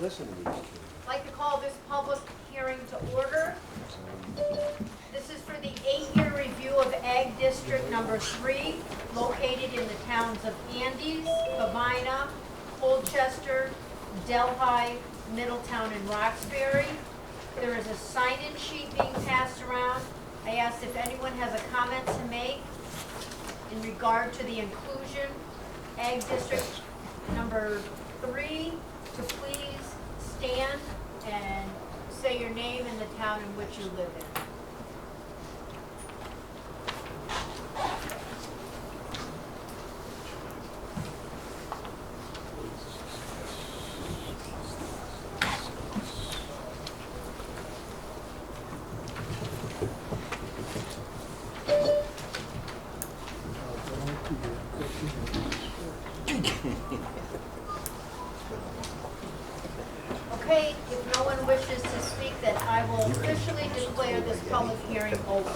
Listen to these two. I'd like to call this public hearing to order. This is for the 8-year review of Ag District Number 3, located in the towns of Andes, Pavina, Colchester, Delhi, Middletown, and Roxbury. There is a sign-in sheet being passed around. I asked if anyone has a comment to make in regard to the inclusion, Ag District Number 3, to please stand and say your name and the town in which you live in. Okay, if no one wishes to speak, then I will officially declare this public hearing over.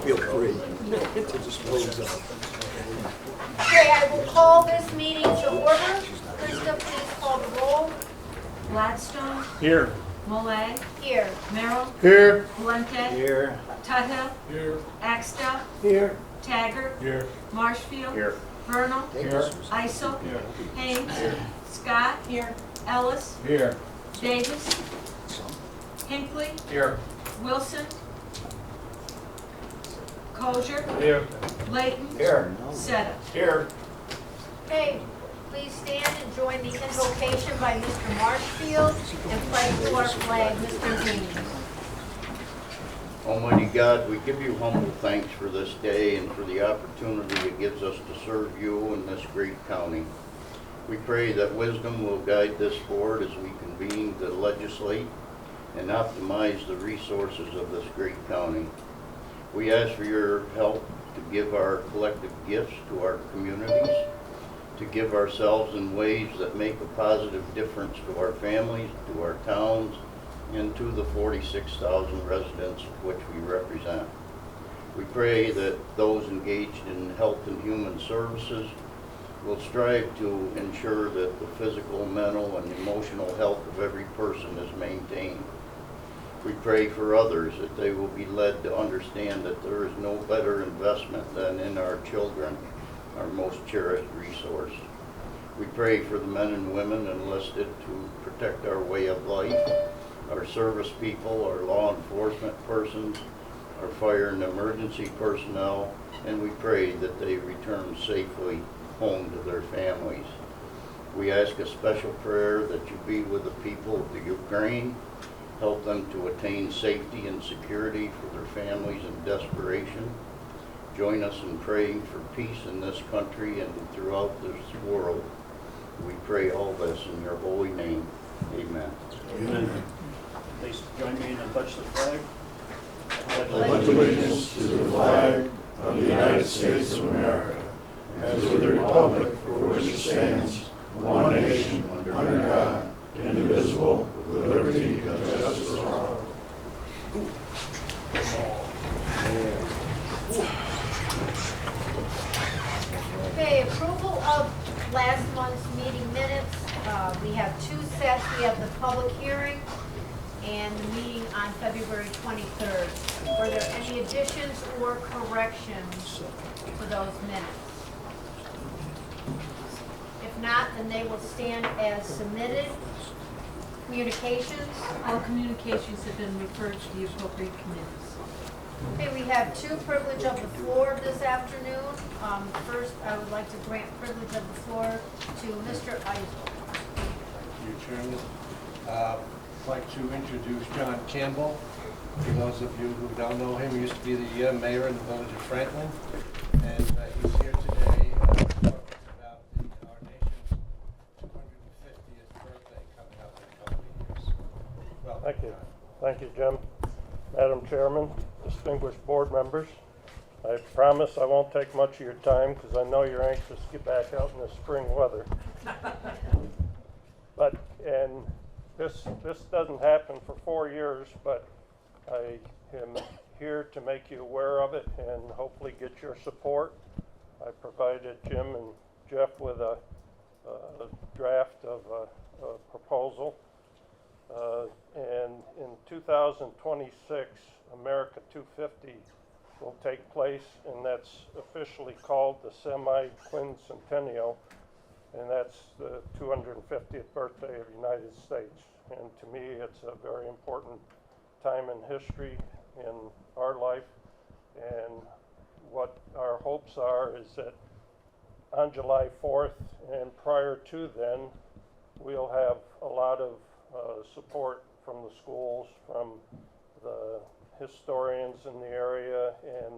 Feel free to dispose of. Okay, I will call this meeting to order. Krista, please call the roll. Gladstone, Here. Molay, Here. Merrill, Here. Valente, Here. Tuthill, Here. Axtell, Here. Taggart, Here. Marshfield, Here. Vernal, Here. Isel, Here. Haynes, Scott, Ellis, Here. Davis, Hinckley, Here. Wilson, Kosher, Here. Layton, Here. Seta. Here. Okay, please stand and join the invocation by Mr. Marshfield and pledge to our flag, Mr. Dean. Almighty God, we give you humble thanks for this day and for the opportunity it gives us to serve you in this great county. We pray that wisdom will guide this board as we convene to legislate and optimize the resources of this great county. We ask for your help to give our collective gifts to our communities, to give ourselves in ways that make a positive difference to our families, to our towns, and to the 46,000 residents which we represent. We pray that those engaged in health and human services will strive to ensure that the physical, mental, and emotional health of every person is maintained. We pray for others that they will be led to understand that there is no better investment than in our children, our most cherished resource. We pray for the men and women enlisted to protect our way of life, our service people, our law enforcement persons, our fire and emergency personnel, and we pray that they return safely home to their families. We ask a special prayer that you be with the people of the Ukraine, help them to attain safety and security for their families in desperation. Join us in praying for peace in this country and throughout this world. We pray all this in your holy name. Amen. Amen. Please join me in the pledge to the flag. Pledge allegiance to the flag of the United States of America and to the republic for which it stands, one nation, under God, indivisible, with liberty and justice for all. Okay, approval of last month's meeting minutes. We have two sets. We have the public hearing and the meeting on February 23rd. Were there any additions or corrections to those minutes? If not, then they will stand as submitted. Communications. All communications have been referred to the appropriate committees. Okay, we have two privilege of the floor this afternoon. First, I would like to grant privilege of the floor to Mr. Isel. Your Chairman. I'd like to introduce John Campbell. For those of you who don't know him, he used to be the mayor in the village of Franklin. And he's here today to talk about our nation's 250th birthday coming up in a couple of years. Welcome, Thank you. John. Thank you, Jim. Madam Chairman, distinguished board members, I promise I won't take much of your time because I know you're anxious to get back out in the spring weather. And this doesn't happen for 4 years, but I am here to make you aware of it and hopefully get your support. I provided Jim and Jeff with a draft of a proposal. And in 2026, America 250 will take place, and that's officially called the Semi-Quincentennial, and that's the 250th birthday of the United States. And to me, it's a very important time in history in our life. And what our hopes are is that on July 4th and prior to then, we'll have a lot of support from the schools, from the historians in the area, and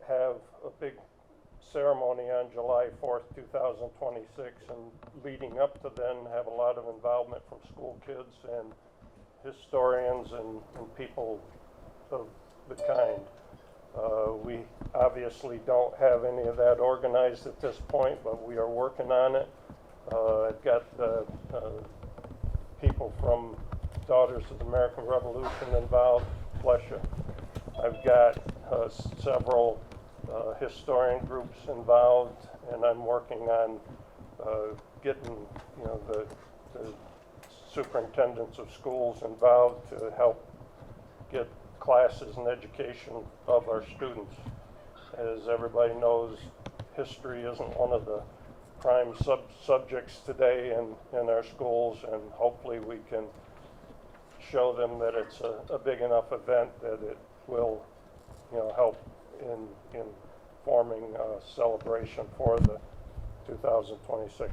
have a big ceremony on July 4th, 2026, and leading up to then have a lot of involvement from school kids and historians and people of the kind. We obviously don't have any of that organized at this point, but we are working on it. I've got people from Daughters of the American Revolution involved, bless you. I've got several historian groups involved, and I'm working on getting, the superintendents of schools involved to help get classes and education of our students. As everybody knows, history isn't one of the prime subjects today in our schools, and hopefully we can show them that it's a big enough event that it will, help in forming a celebration for the 2026.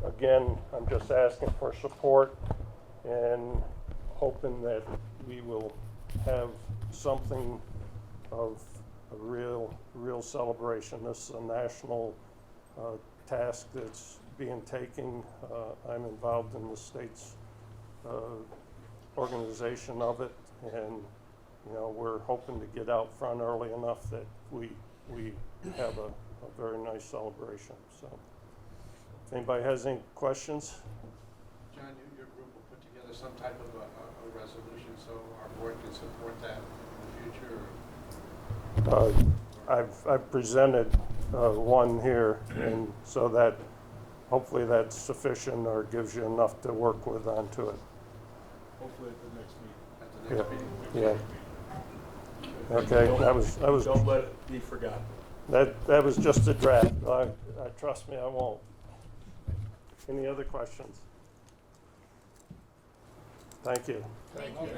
Again, I'm just asking for support and hoping that we will have something of a real celebration. This is a national task that's being taken. I'm involved in the state's organization of it, and we're hoping to get out front early enough that we have a very nice celebration. So, if anybody has any questions? John, your group will put together some type of a resolution so our board can support that in the future? I've presented one here, and so that hopefully that's sufficient or gives you enough to work with onto it. Hopefully at the next meeting. At the next meeting? Yeah. Okay, that was Don't let it be forgotten. that was just a draft. I trust me, I won't. Any other questions? Thank you. Thank you.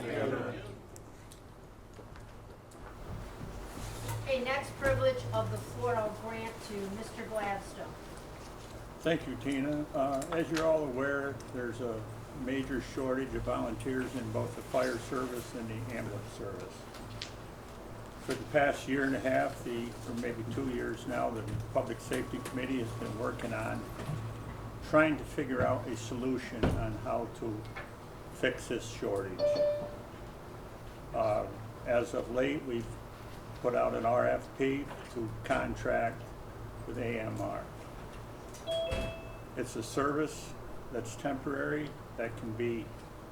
Okay, next privilege of the floor I'll grant to Mr. Gladstone. Thank you, Tina. As you're all aware, there's a major shortage of volunteers in both the fire service and the ambulance service. For the past year and a half, or maybe 2 years now, the Public Safety Committee has been working on trying to figure out a solution on how to fix this shortage. As of late, we've put out an RFP to contract with AMR. It's a service that's temporary, that can be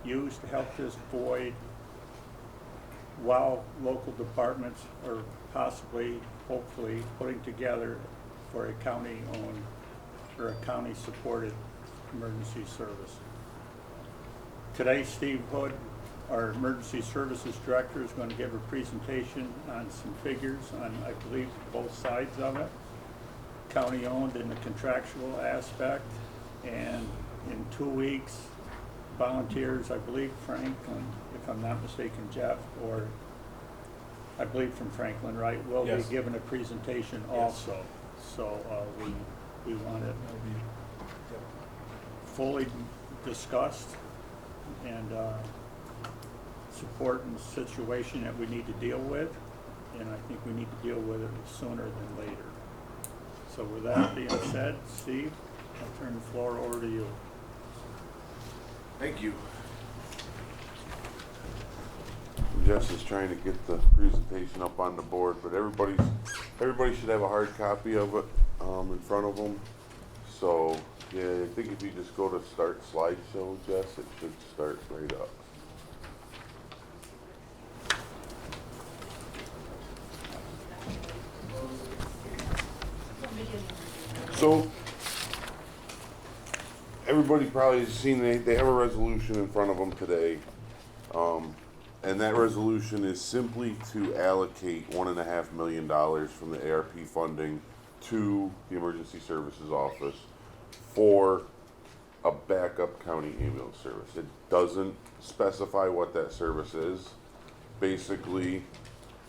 used to help this void while local departments are possibly, hopefully, putting together for a county-owned or a county-supported emergency service. Today, Steve Hood, our Emergency Services Director, is going to give a presentation on some figures on, I believe, both sides of it, county-owned in the contractual aspect, and in 2 weeks, volunteers, I believe Franklin, if I'm not mistaken, Jeff, or I believe from Franklin, right, will be given a presentation also. So we want it fully discussed and support in the situation that we need to deal with, and I think we need to deal with it sooner than later. So with that being said, Steve, I'll turn the floor over to you. Thank you. Jess is trying to get the presentation up on the board, but everybody should have a hard copy of it in front of them. So yeah, I think if you just go to start slideshow, Jess, it should start right up. So, everybody probably has seen, they have a resolution in front of them today. And that resolution is simply to allocate $1.5 million from the ARP funding to the Emergency Services Office for a backup county ambulance service. It doesn't specify what that service is. Basically,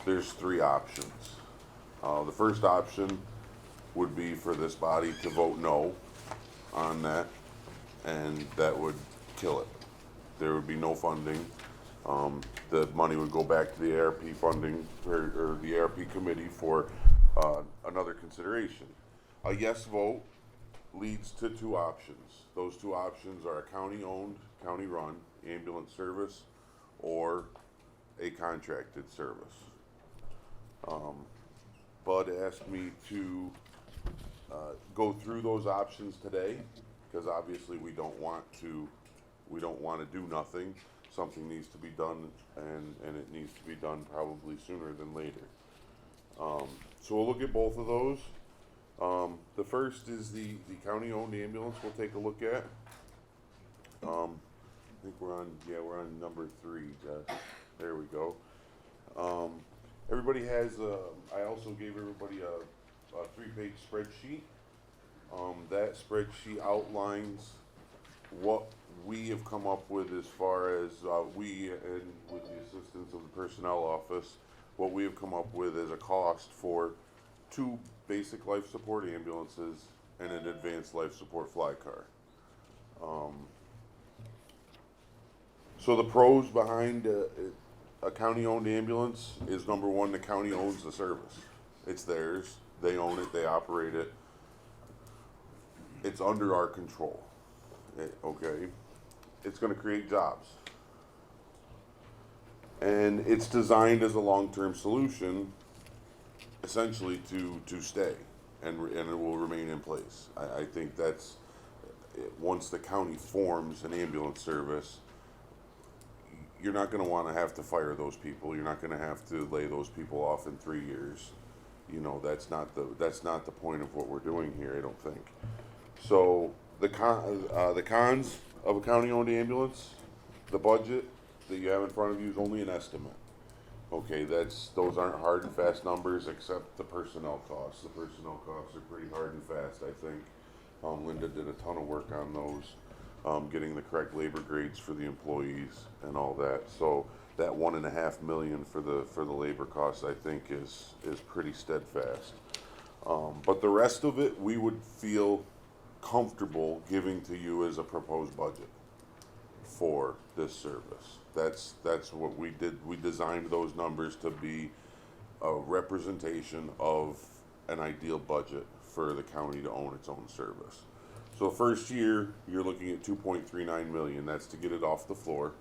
there's three options. The first option would be for this body to vote no on that, and that would kill it. There would be no funding. The money would go back to the ARP funding, or the ARP committee for another consideration. A yes vote leads to two options. Those two options are a county-owned, county-run ambulance service or a contracted service. Bud asked me to go through those options today, because obviously we don't want to do nothing. Something needs to be done, and it needs to be done probably sooner than later. So we'll look at both of those. The first is the county-owned ambulance we'll take a look at. I think we're on number 3, Jess. There we go. Everybody has, I also gave everybody a 3-page spreadsheet. That spreadsheet outlines what we have come up with as far as we, and with the assistance of the personnel office, what we have come up with as a cost for 2 basic life support ambulances and an advanced life support fly car. So the pros behind a county-owned ambulance is, number one, the county owns the service. It's theirs. They own it. They operate it. It's under our control. Okay? It's going to create jobs. And it's designed as a long-term solution, essentially to stay, and it will remain in place. I think that's, once the county forms an ambulance service, you're not going to want to have to fire those people. You're not going to have to lay those people off in 3 years. You know, that's not the point of what we're doing here, I don't think. So the cons of a county-owned ambulance, the budget that you have in front of you is only an estimate. Okay, those aren't hard and fast numbers, except the personnel costs. The personnel costs are pretty hard and fast, I think. Linda did a ton of work on those, getting the correct labor grades for the employees and all that. So that $1.5 million for the labor costs, I think, is pretty steadfast. But the rest of it, we would feel comfortable giving to you as a proposed budget for this service. That's what we did. We designed those numbers to be a representation of an ideal budget for the county to own its own service. So first year, you're looking at $2.39 million. That's to get it off the floor.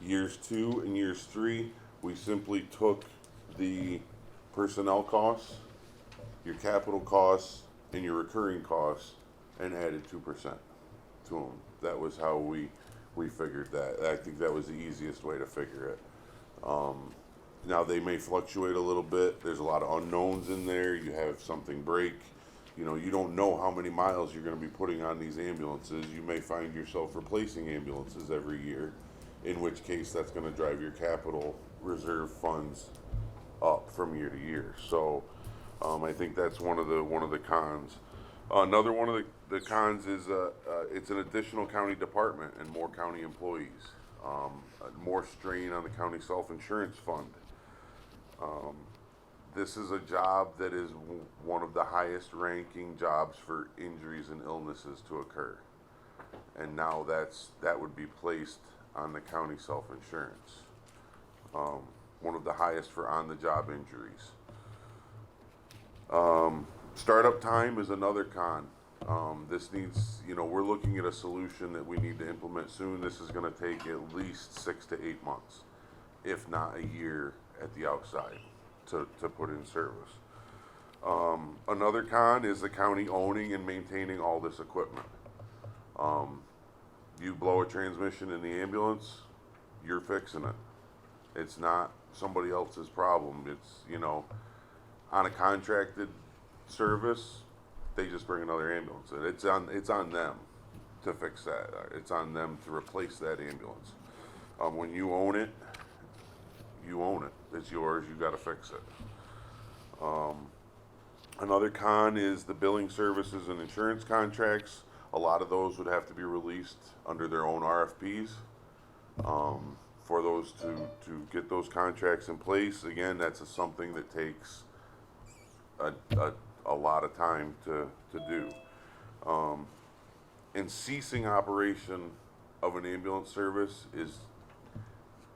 Years 2 and years 3, we simply took the personnel costs, your capital costs, and your recurring costs, and added 2% to them. That was how we figured that. I think that was the easiest way to figure it. Now they may fluctuate a little bit. There's a lot of unknowns in there. You have something break. You know, you don't know how many miles you're going to be putting on these ambulances. You may find yourself replacing ambulances every year, in which case that's going to drive your capital reserve funds up from year to year. So I think that's one of the cons. Another one of the cons is it's an additional county department and more county employees, more strain on the county self-insurance fund. This is a job that is one of the highest ranking jobs for injuries and illnesses to occur. And now that would be placed on the county self-insurance. One of the highest for on-the-job injuries. Startup time is another con. This needs, we're looking at a solution that we need to implement soon. This is going to take at least 6 to 8 months, if not a year at the outside, to put in service. Another con is the county owning and maintaining all this equipment. You blow a transmission in the ambulance, you're fixing it. It's not somebody else's problem. It's, on a contracted service, they just bring another ambulance in. It's on them to fix that. It's on them to replace that ambulance. When you own it, you own it. It's yours. You got to fix it. Another con is the billing services and insurance contracts. A lot of those would have to be released under their own RFPs. For those to get those contracts in place, again, that's something that takes a lot of time to do. And ceasing operation of an ambulance service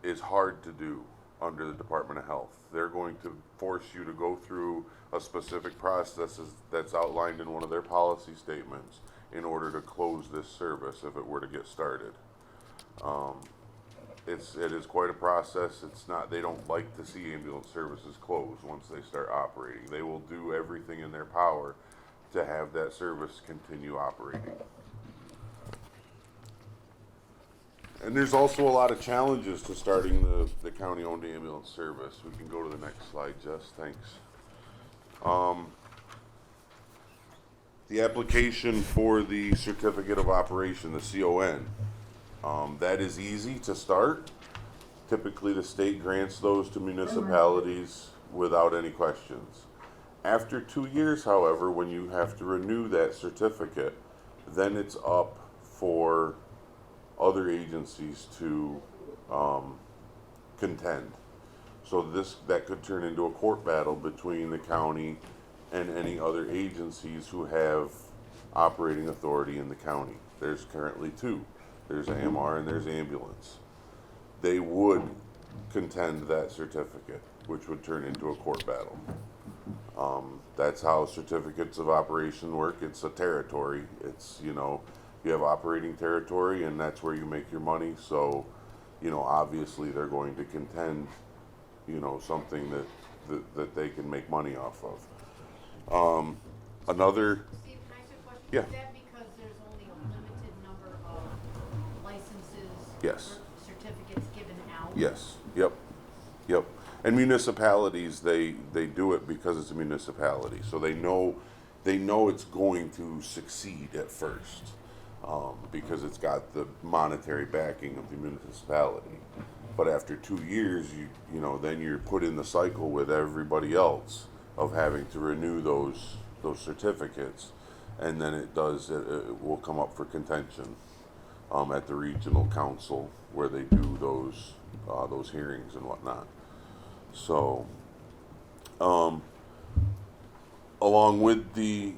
is hard to do under the Department of Health. They're going to force you to go through a specific process that's outlined in one of their policy statements in order to close this service if it were to get started. It is quite a process. They don't like to see ambulance services close once they start operating. They will do everything in their power to have that service continue operating. And there's also a lot of challenges to starting the county-owned ambulance service. We can go to the next slide, Jess, thanks. The application for the certificate of operation, the CON, that is easy to start. Typically, the state grants those to municipalities without any questions. After 2 years, however, when you have to renew that certificate, then it's up for other agencies to contend. So that could turn into a court battle between the county and any other agencies who have operating authority in the county. There's currently 2. There's AMR and there's ambulance. They would contend that certificate, which would turn into a court battle. That's how certificates of operation work. It's a territory. It's, you have operating territory, and that's where you make your money. So, obviously they're going to contend, something that they can make money off of. Another. Steve, can I ask you a question? Yeah. Is that because there's only a limited number of licenses? Yes. Or certificates given out? Yes. Yep. And municipalities, they do it because it's a municipality, so they know it's going to succeed at first, because it's got the monetary backing of the municipality. But after 2 years, then you're put in the cycle with everybody else of having to renew those certificates, and then it will come up for contention at the regional council where they do those hearings and whatnot. So, along with the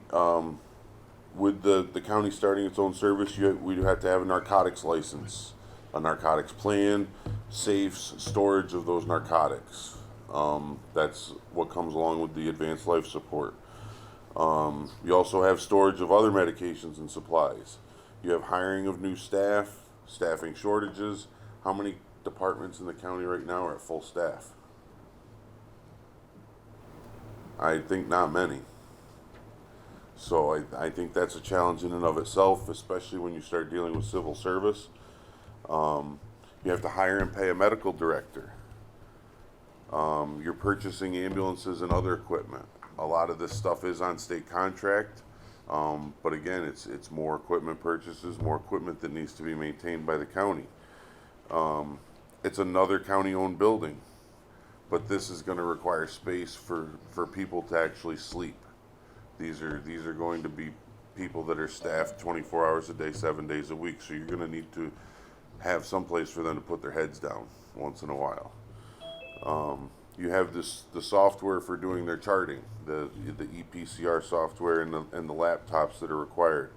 county starting its own service, we have to have a narcotics license, a narcotics plan, safes, storage of those narcotics. That's what comes along with the advanced life support. You also have storage of other medications and supplies. You have hiring of new staff, staffing shortages. How many departments in the county right now are at full staff? I think not many. So I think that's a challenge in and of itself, especially when you start dealing with civil service. You have to hire and pay a medical director. You're purchasing ambulances and other equipment. A lot of this stuff is on state contract, but again, it's more equipment purchases, more equipment that needs to be maintained by the county. It's another county-owned building, but this is going to require space for people to actually sleep. These are going to be people that are staffed 24 hours a day, 7 days a week, so you're going to need to have some place for them to put their heads down once in a while. You have the software for doing their charting, the EPCR software and the laptops that are required.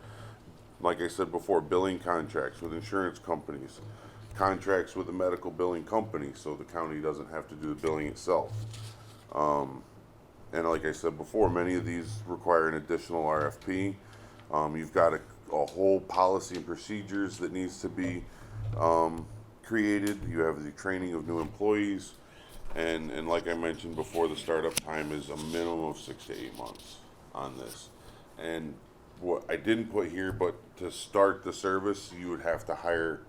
Like I said before, billing contracts with insurance companies, contracts with the medical billing company, so the county doesn't have to do the billing itself. And like I said before, many of these require an additional RFP. You've got a whole policy and procedures that needs to be created. You have the training of new employees. And like I mentioned before, the startup time is a minimum of 6 to 8 months on this. And what I didn't put here, but to start the service, you would have to hire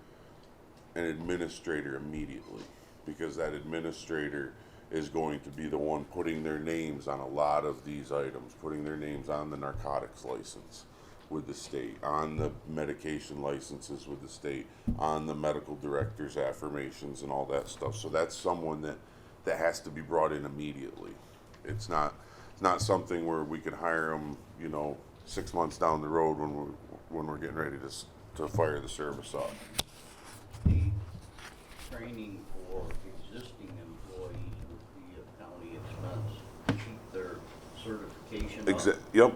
an administrator immediately, because that administrator is going to be the one putting their names on a lot of these items, putting their names on the narcotics license with the state, on the medication licenses with the state, on the medical director's affirmations and all that stuff. So that's someone that has to be brought in immediately. It's not something where we could hire them, 6 months down the road when we're getting ready to fire the service off. The training for existing employees would be a county expense to keep their certification up.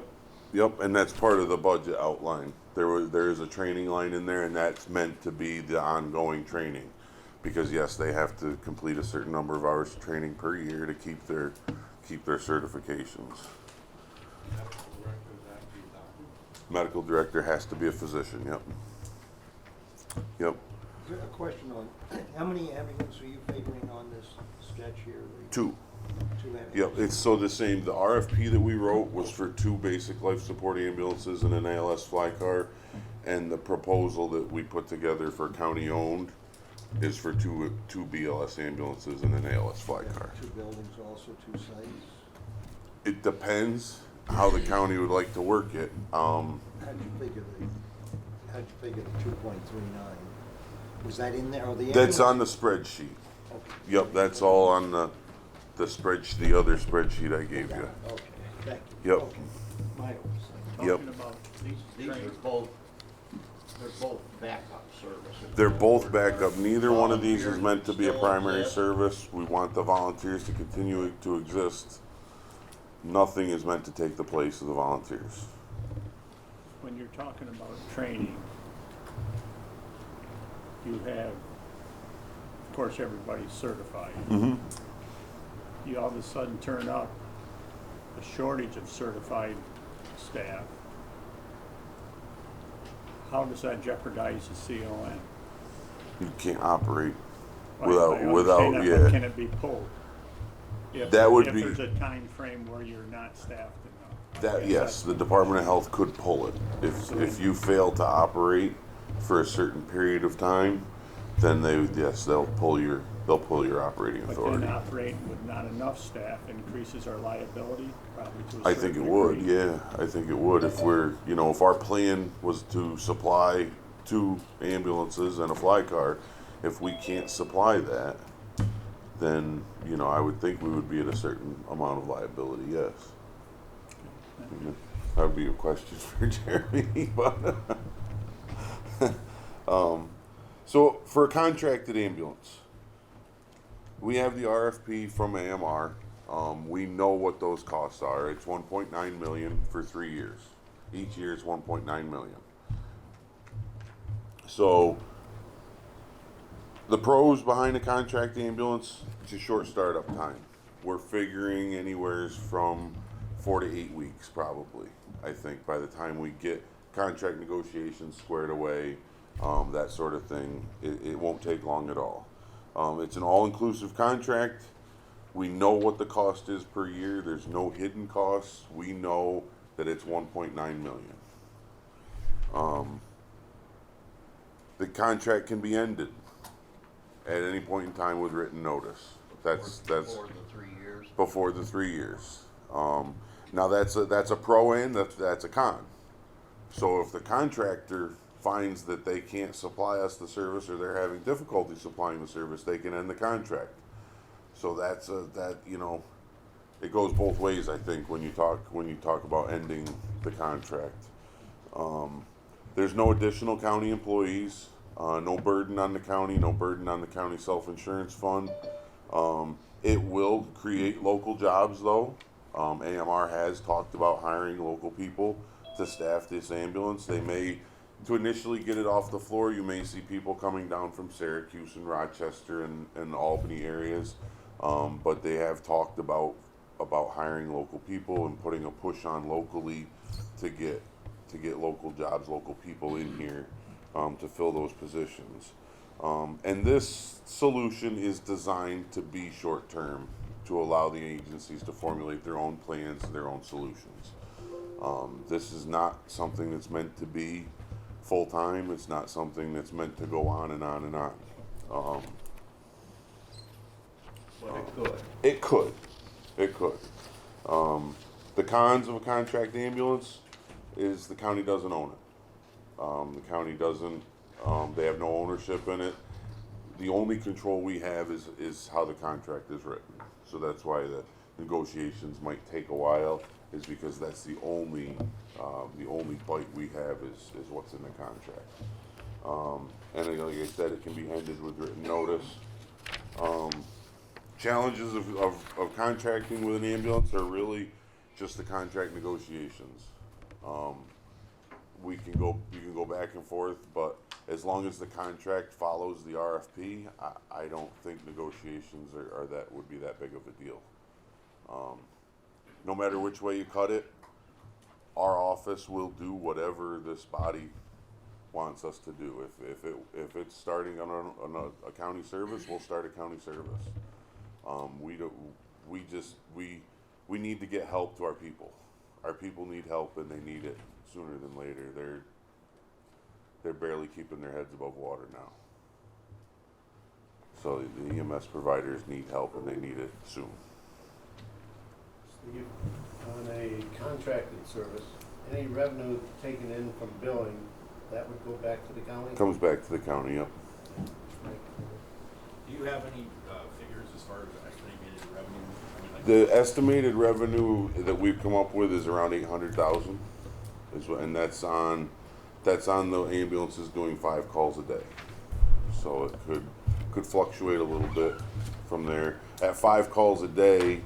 Yep, and that's part of the budget outline. There is a training line in there, and that's meant to be the ongoing training, because yes, they have to complete a certain number of hours of training per year to keep their certifications. Medical director has to be a physician. Yep. Is there a question on, how many ambulances are you figuring on this sketch here? 2. 2 ambulances? Yep, it's so the same. The RFP that we wrote was for 2 basic life support ambulances and an ALS fly car, and the proposal that we put together for county owned is for two BLS ambulances and an ALS fly car. 2 buildings, also 2 sites? It depends how the county would like to work it. How'd you figure the 2.39? Was that in there, or the? That's on the spreadsheet. Okay. Yep, that's all on the spreadsheet, the other spreadsheet I gave you. Okay, thank you. Yep. Okay. My oversight. Yep. Talking about These are both, they're both backup services. They're both backup. Neither one of these is meant to be a primary service. We want the volunteers to continue to exist. Nothing is meant to take the place of the volunteers. when you're talking about training, you have, of course, everybody's certified. Mm-hmm. You all of a sudden turn up a shortage of certified staff. How does that jeopardize the CON? You can't operate I without, understand that, but yeah. can it be pulled? If That there's a time frame where you're not staffed enough. That, yes, the Department of Health could pull it. If you fail to operate for a certain period of time, then they'll pull your operating But authority. then operating with not enough staff increases our liability, probably to a I certain think it would, degree. yeah, I think it would. If if our plan was to supply 2 ambulances and a fly car, if we can't supply that, then, I would think we would be at a certain amount of liability, yes. That would be a question for Jeremy, but, so for a contracted ambulance, we have the RFP from AMR. We know what those costs are. It's 1.9 million for 3 years. Each year is 1.9 million. So the pros behind a contract ambulance, it's a short startup time. We're figuring anywhere from 4 to 8 weeks probably, I think, by the time we get contract negotiations squared away, that sort of thing. It won't take long at all. It's an all-inclusive contract. We know what the cost is per year. There's no hidden costs. We know that it's 1.9 million. The contract can be ended at any point in time with written notice. That's Before the 3 years. before the 3 years. Now that's a pro and that's a con. So if the contractor finds that they can't supply us the service or they're having difficulty supplying the service, they can end the contract. So it goes both ways, I think, when you talk about ending the contract. There's no additional county employees, no burden on the county, no burden on the county self-insurance fund. It will create local jobs though. AMR has talked about hiring local people to staff this ambulance. To initially get it off the floor, you may see people coming down from Syracuse and Rochester and Albany areas. But they have talked about hiring local people and putting a push on locally to get local jobs, local people in here to fill those positions. And this solution is designed to be short term, to allow the agencies to formulate their own plans and their own solutions. This is not something that's meant to be full time. It's not something that's meant to go on and on and on. But it could. It could. It could. The cons of a contract ambulance is the county doesn't own it. The county doesn't, they have no ownership in it. The only control we have is how the contract is written. So that's why the negotiations might take a while, is because that's the only bite we have is what's in the contract. And like I said, it can be ended with written notice. Challenges of contracting with an ambulance are really just the contract negotiations. You can go back and forth, but as long as the contract follows the RFP, I don't think negotiations would be that big of a deal. No matter which way you cut it, our office will do whatever this body wants us to do. If it's starting on a county service, we'll start a county service. We need to get help to our people. Our people need help, and they need it sooner than later. They're barely keeping their heads above water now. So the EMS providers need help, and they need it soon. Steve, on a contracted service, any revenue taken in from billing, that would go back to the county? Comes back to the county, yep. Do you have any figures as far as estimated revenue? I mean, like The estimated revenue that we've come up with is around 800,000, and that's on the ambulances doing 5 calls a day. So it could fluctuate a little bit from there. At 5 calls a day,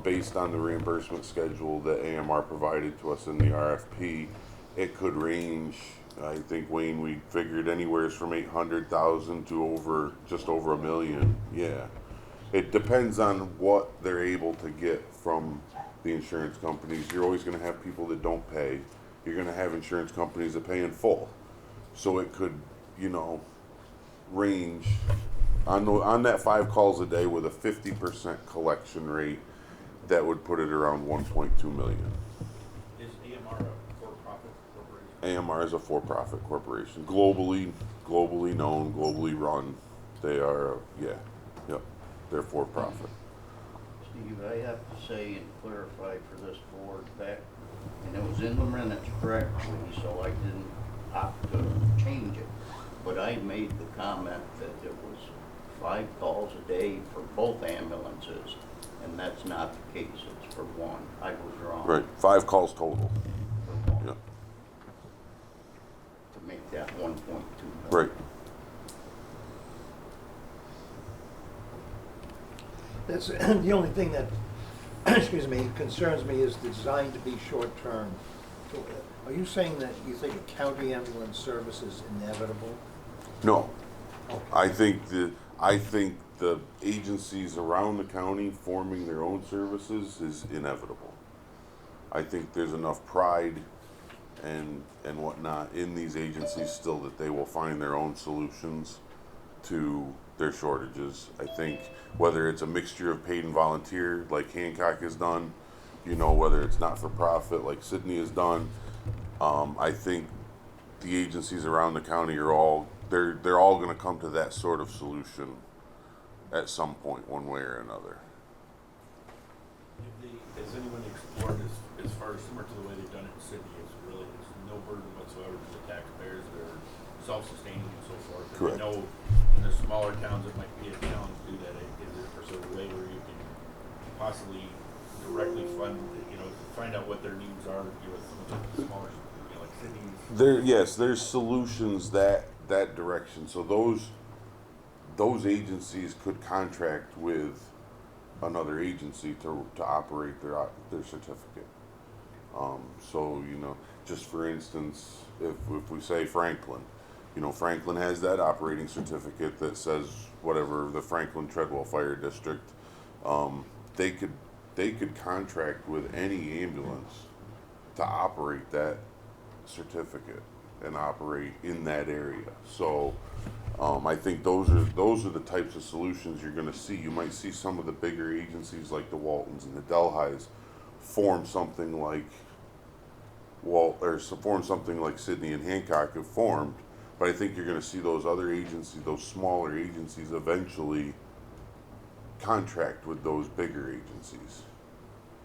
based on the reimbursement schedule that AMR provided to us in the RFP, it could range. I think, Wayne, we figured anywhere from 800,000 to just over $1 million. Yeah. It depends on what they're able to get from the insurance companies. You're always going to have people that don't pay. You're going to have insurance companies that pay in full. So it could, range on that 5 calls a day with a 50% collection rate. That would put it around 1.2 million. is AMR a for-profit corporation? AMR is a for-profit corporation, globally known, globally run. They are, they're for-profit. Steve, I have to say and clarify for this board back, and it was in the minutes correctly, so I didn't opt to change it. But I made the comment that it was 5 calls a day for both ambulances, and that's not the case. It's for one. I was wrong. Right, 5 calls total. For one. Yeah. To make that 1.2 million. Right. That's the only thing that, excuse me, concerns me is designed to be short-term. So, are you saying that you think a county ambulance service is inevitable? No, Okay. I think the agencies around the county forming their own services is inevitable. I think there's enough pride and whatnot in these agencies still that they will find their own solutions to their shortages. I think whether it's a mixture of paid and volunteer like Hancock has done, whether it's not for profit like Sydney has done, I think the agencies around the county are all going to come to that sort of solution at some point, one way or another. Has anyone explored as far as similar to the way they've done it in Sydney? It's no burden whatsoever to the taxpayers. They're self-sustaining and so forth. And Correct. I know in the smaller towns it might be a challenge to do that. Is there sort of a way where you can possibly directly fund, find out what their needs are with some of the smaller, like cities? There's solutions that direction. So those agencies could contract with another agency to operate their certificate. So just for instance, if we say Franklin, Franklin has that operating certificate that says whatever the Franklin Treadwell Fire District. They could contract with any ambulance to operate that certificate and operate in that area. So I think those are the types of solutions you're going to see. You might see some of the bigger agencies like the Waltons and the Delhis form something like Sydney and Hancock have formed. But I think you're going to see those other agencies, those smaller agencies, eventually contract with those bigger agencies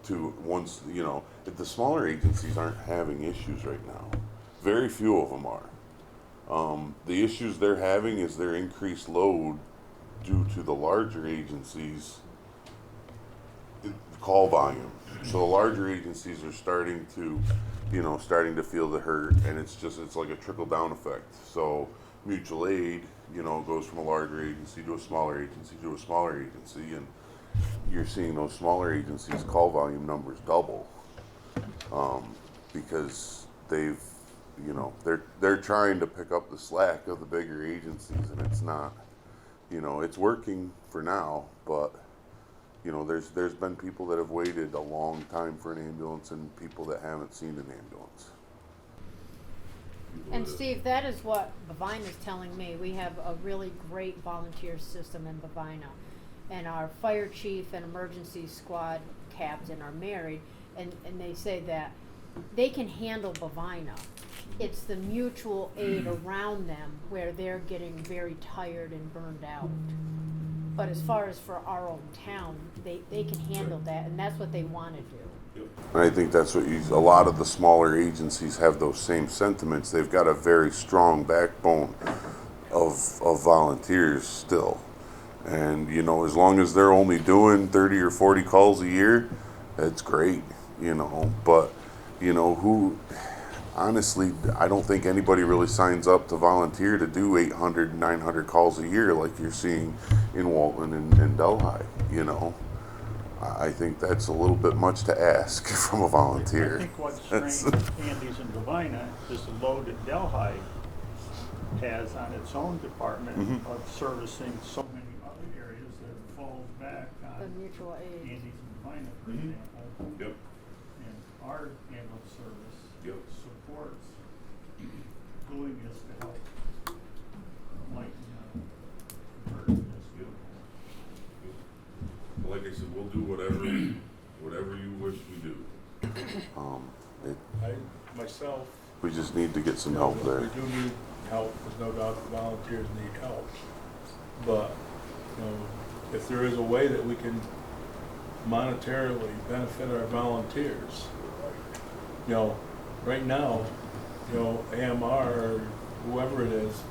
to once, you know, if the smaller agencies aren't having issues right now. Very few of them are. The issues they're having is their increased load due to the larger agencies' call volume. So the larger agencies are starting to, you know, starting to feel the hurt, and it's like a trickle down effect. So mutual aid, you know, goes from a larger agency to a smaller agency to a smaller agency, and you're seeing those smaller agencies' call volume numbers double, because they've, you know, they're trying to pick up the slack of the bigger agencies, and it's not, you know, it's working for now, but you know, there's been people that have waited a long time for an ambulance and people that haven't seen an ambulance. And Steve, that is what Bavina is telling me. We have a really great volunteer system in Bavina. And our fire chief and emergency squad captain are married, and they say that they can handle Bavina. It's the mutual aid around them where they're getting very tired and burned out. But as far as for our own town, they can handle that, and that's what they want to do. And I think that's what a lot of the smaller agencies have those same sentiments. They've got a very strong backbone of volunteers still. And, you know, as long as they're only doing 30 or 40 calls a year, it's great, you know. But, you know, honestly, I don't think anybody really signs up to volunteer to do 800, 900 calls a year like you're seeing in Walton and Delhi, you know. I think that's a little bit much to ask from a volunteer. I think what strains Andy's and Bavina is the load that Delhi has on its own department of servicing so many other areas that falls back on The mutual aid. Andy's and Bavina, for example. Yep. And our ambulance service supports doing this to help lighten the burden. Like I said, we'll do whatever you wish we do. Myself, We just need to get some help there. we do need help, there's no doubt the volunteers need help. But, you know, if there is a way that we can monetarily benefit our volunteers, you know, right now, you know, AMR or whoever it is,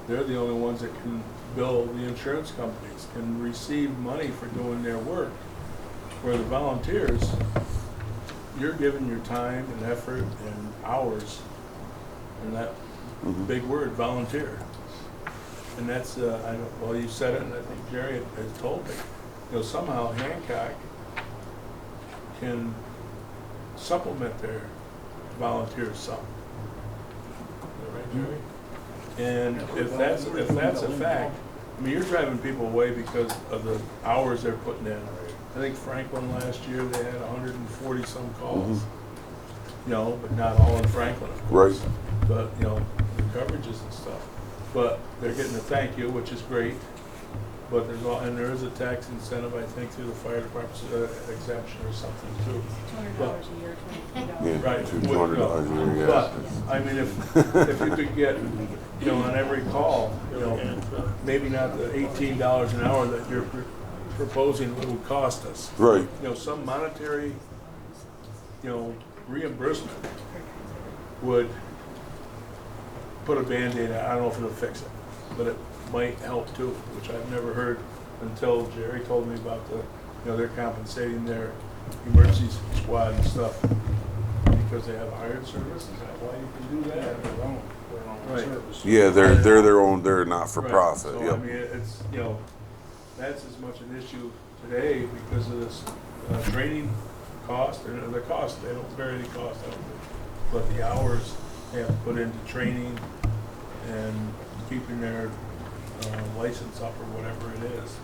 they're the only ones that can bill the insurance companies, can receive money for doing their work. Where the volunteers, you're giving your time and effort and hours, and that big word, volunteer. And that's, well, you said it, and I think Jerry has told me, you know, somehow Hancock can supplement their volunteers some. Is that right, Jerry? And if that's a fact, I mean, you're driving people away because of the hours they're putting in. I think Franklin last year, they had 140 some calls. You know, but not all in Franklin, of course. Right. But, you know, the coverages and stuff. But they're getting a thank you, which is great. But there is a tax incentive, I think, through the fire department's exemption or something too. $200 a year, $22. Yeah, Right. $200 a year, But, yeah. I mean, if you could get, you know, on every call, you know, maybe not the $18 an hour that you're proposing it would cost us. Right. You know, some monetary, you know, reimbursement would put a Band-Aid on. I don't know if it'll fix it, but it might help too, which I've never heard until Jerry told me about the, you know, they're compensating their emergency squad and stuff because they have a hired service. Is that why you can do that? Their own Right. service. Yeah, they're their own. They're not for Right. profit. So, Yep. I mean, it's, you know, that's as much an issue today because of this training cost, or the cost, they don't bear any cost, I don't think. But the hours they have to put into training and keeping their license up or whatever it is.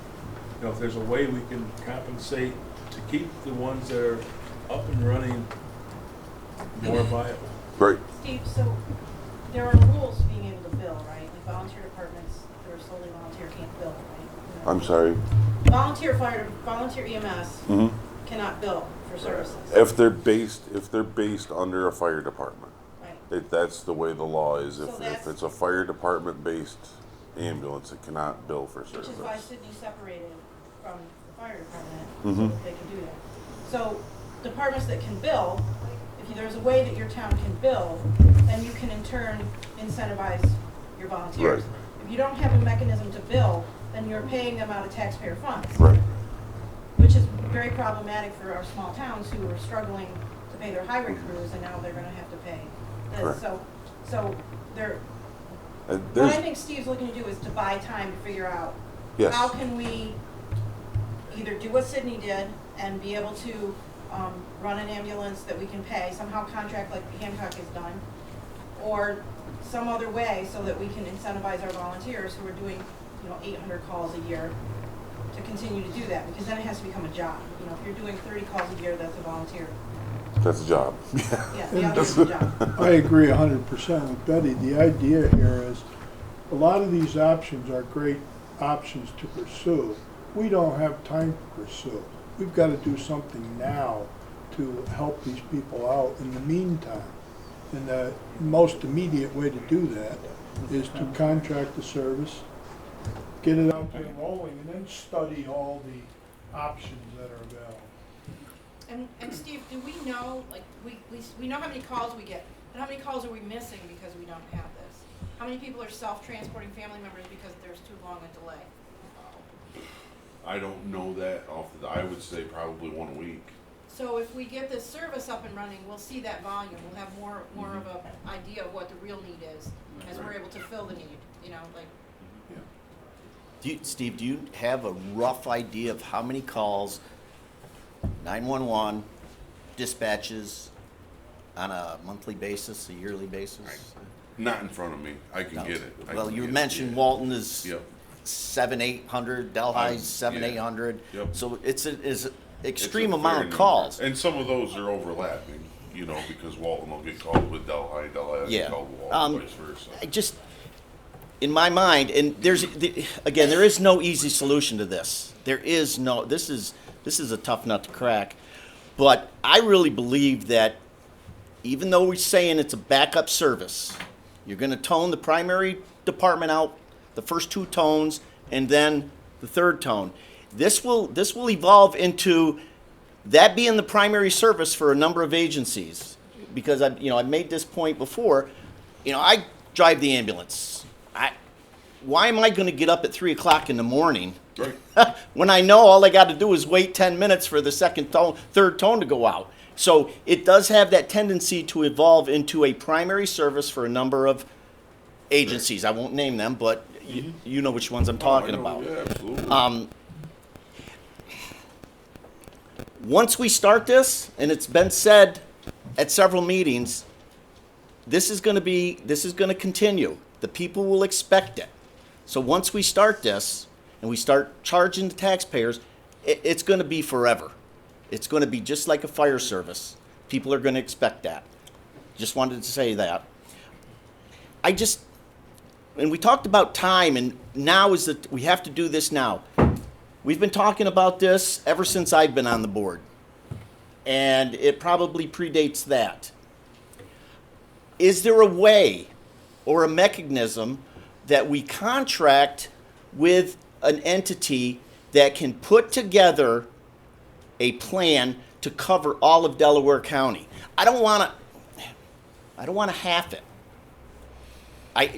You know, if there's a way we can compensate to keep the ones that are up and running more viable. Right. Steve, so there are rules to being able to bill, right? Like volunteer departments that are solely volunteer can't bill, right? I'm sorry. Volunteer EMS cannot bill for services. If they're based under a fire department, Right. that's the way the law is. So If that's- it's a fire department based ambulance, it cannot bill for Which service. is why Sydney's separated from the fire department so Mhm. that they can do that. So departments that can bill, if there's a way that your town can bill, then you can in turn incentivize your volunteers. Right. If you don't have a mechanism to bill, then you're paying them out of taxpayer funds. Right. Which is very problematic for our small towns who are struggling to pay their highway crews, and now they're gonna have to pay this. Correct. So they're, And what there's, I think Steve's looking to do is to buy time to figure out yes. how can we either do what Sydney did and be able to run an ambulance that we can pay, somehow contract like Hancock has done, or some other way so that we can incentivize our volunteers who are doing, 800 calls a year to continue to do that, because then it has to become a job. If you're doing 30 calls a year, that's a volunteer. That's a job. Yeah, the other is a job. I agree 100% with Betty. The idea here is a lot of these options are great options to pursue. We don't have time to pursue. We've got to do something now to help these people out in the meantime. And the most immediate way to do that is to contract the service, get it out there rolling, and then study all the options that are available. And Steve, do we know, like, we know how many calls we get, but how many calls are we missing because we don't have this? How many people are self-transporting family members because there's too long a delay? I don't know that I would say probably 1 week. So if we get this service up and running, we'll see that volume, we'll have more of an idea of what the real need is, as we're able to fill the need, Steve, do you have a rough idea of how many calls 911 dispatches on a monthly basis, a yearly basis? Not in front of me. I can No. get it. Well, you mentioned Walton is Yep. 700-800, Delhi's Yeah. 700-800. Yep. So it's an It's extreme a amount fair of number. calls. And some of those are overlapping, because Walton will get called with Delhi will Yeah. get called with Walton, vice I versa. just, in my mind, and there is no easy solution to this. There is no, this is a tough nut to crack. But I really believe that even though we're saying it's a backup service, you're gonna tone the primary department out, the first 2 tones, and then the 3rd tone. This will evolve into that being the primary service for a number of agencies. Because I've made this point before. I drive the ambulance. Why am I going to get up at 3 o'clock in the morning Right. when I know all I got to do is wait 10 minutes for the 2nd tone, 3rd tone to go out? So it does have that tendency to evolve into a primary service for a number of agencies. I won't name them, but you know which ones I'm talking Oh, I know. about. Yeah, absolutely. Once we start this, and it's been said at several meetings, this is going to continue. The people will expect it. So once we start this and we start charging the taxpayers, it's going to be forever. It's going to be just like a fire service. People are going to expect that. Just wanted to say that. And we talked about time, and now is that we have to do this now. We've been talking about this ever since I've been on the board, and it probably predates that. Is there a way or a mechanism that we contract with an entity that can put together a plan to cover all of Delaware County? I don't want to half it.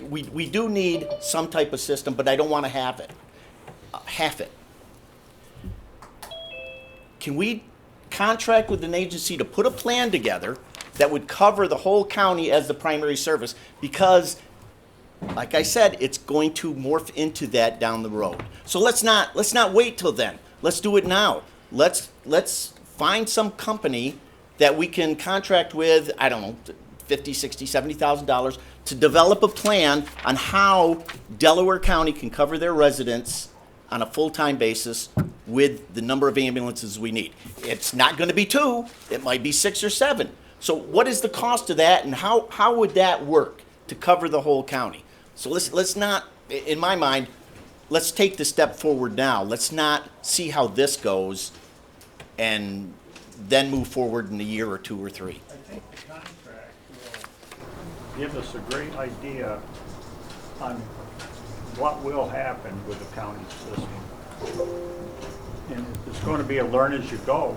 We do need some type of system, but I don't want to half it. Can we contract with an agency to put a plan together that would cover the whole county as the primary service? Because, like I said, it's going to morph into that down the road. So let's not wait till then. Let's do it now. Let's find some company that we can contract with, I don't know, $50,000, $60,000, $70,000 to develop a plan on how Delaware County can cover their residents on a full-time basis with the number of ambulances we need. It's not going to be 2. It might be 6 or 7. So what is the cost of that, and how would that work to cover the whole county? So let's not, in my mind, let's take the step forward now. Let's not see how this goes and then move forward in a year or 2 or 3. I think the contract will give us a great idea on what will happen with the county system. And it's going to be a learn as you go,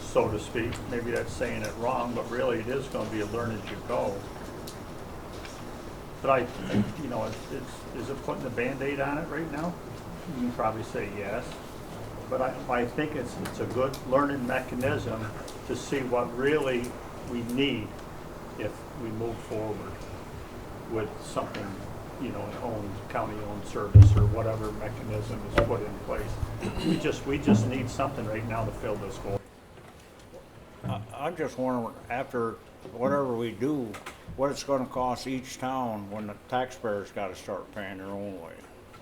so to speak. Maybe that's saying it wrong, but really it is going to be a learn as you go. But you know, is it putting a Band-Aid on it right now? You can probably say yes. But I think it's a good learning mechanism to see what really we need if we move forward with something, you know, an county-owned service or whatever mechanism is put in place. We just need something right now to fill this void. I'm just wondering, after whatever we do, what it's gonna cost each town when the taxpayers gotta start paying their own way.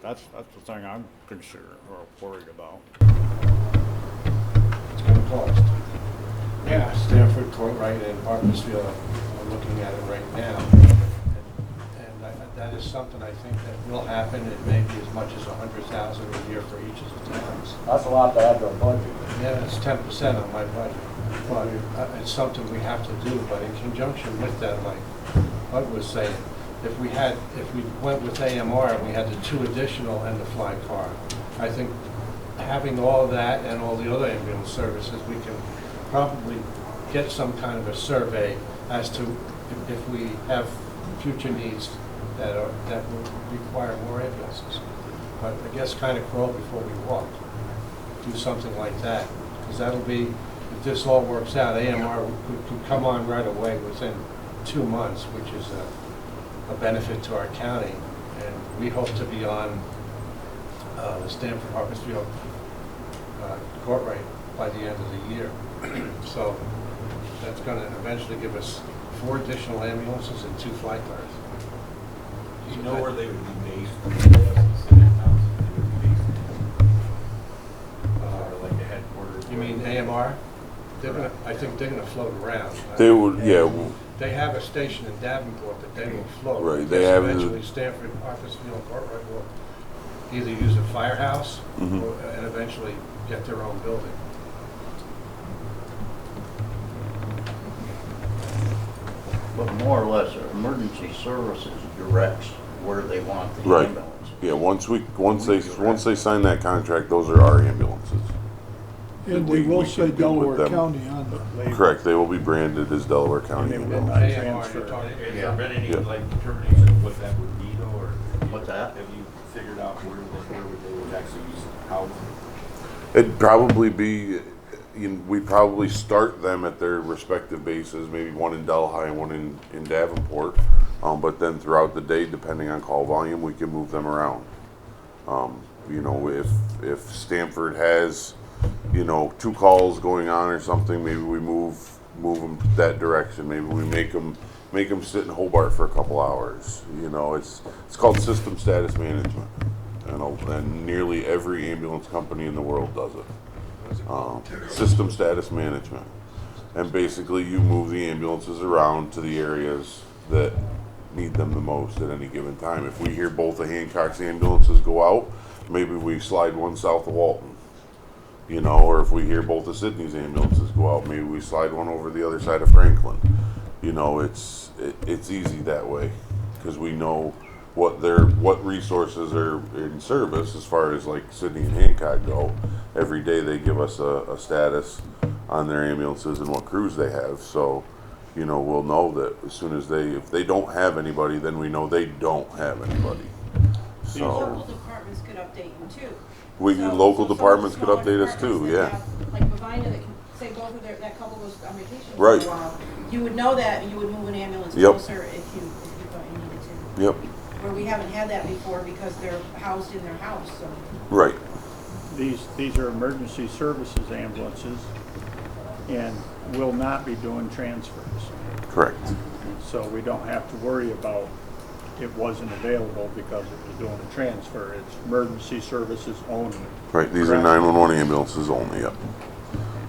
That's the thing I'm concerned or worried about. It's gonna cost. Yeah, Stanford, Courtright, and Harpersfield are looking at it right now. And that is something I think that will happen. It may be as much as $100,000 a year for each of the towns. That's a lot to add to a budget. Yeah, it's 10% on my budget. But it's something we have to do. But in conjunction with that, like Bud was saying, if we went with AMR and we had the 2 additional end-of-fly car, I think having all of that and all the other ambulance services, we can probably get some kind of a survey as to if we have future needs that will require more ambulances. But I guess kind of crawl before we walk. Do something like that, because that'll be, if this all works out, AMR could come on right away within 2 months, which is a benefit to our county. And we hope to be on the Stanford Harpersfield Courtright by the end of the year. So that's going to eventually give us 4 additional ambulances and 2 flight cars. Do you know where they would be based? Or like the headquarters? You mean AMR? I think they're going to float around. They would, yeah. They have a station in Davenport that they will float. Right, they have eventually Stanford, Harpersfield, and Courtright will either use a firehouse Mhm. and eventually get their own building. But more or less, emergency services directs where they want the Right. ambulance. Yeah, once they sign that contract, those are our ambulances. And We- they will we say can deal with Delaware them. County on it. Correct, they will be branded as Delaware County And they will ambulances. not AMR, transfer. you're talking- Has there been any Yeah. like determination of what that would be though, or? What's that? Have you figured out where they would actually use housing? It'd probably be, we'd probably start them at their respective bases, maybe one in Delhi and one in Davenport. But then throughout the day, depending on call volume, we can move them around. You know, if Stanford has, 2 calls going on or something, maybe we move them that direction. Maybe we make them sit in Hobart for a couple hours. It's called system status management. And nearly every ambulance company in the world does it. System status management. And basically you move the ambulances around to the areas that need them the most at any given time. If we hear both of Hancock's ambulances go out, maybe we slide one south of Walton. Or if we hear both of Sydney's ambulances go out, maybe we slide one over the other side of Franklin. It's easy that way because we know what resources are in service as far as like Sydney and Hancock go. Every day they give us a status on their ambulances and what crews they have. So, we'll know that as soon as if they don't have anybody, then we know they don't have anybody. So Local departments could update you too. local some of the departments could smaller update us too, departments that yeah. have, like Bovina that can say go for that couple goes on vacation Right. for a while. You would know that and you would move an ambulance Yep. closer if you thought you needed to. Yep, Where we haven't had that before because they're housed in their house, so. right. These are emergency services ambulances and will not be doing transfers. Correct. So we don't have to worry about it wasn't available because it was doing a transfer. It's emergency services only. Right, these are 911 ambulances only, yep.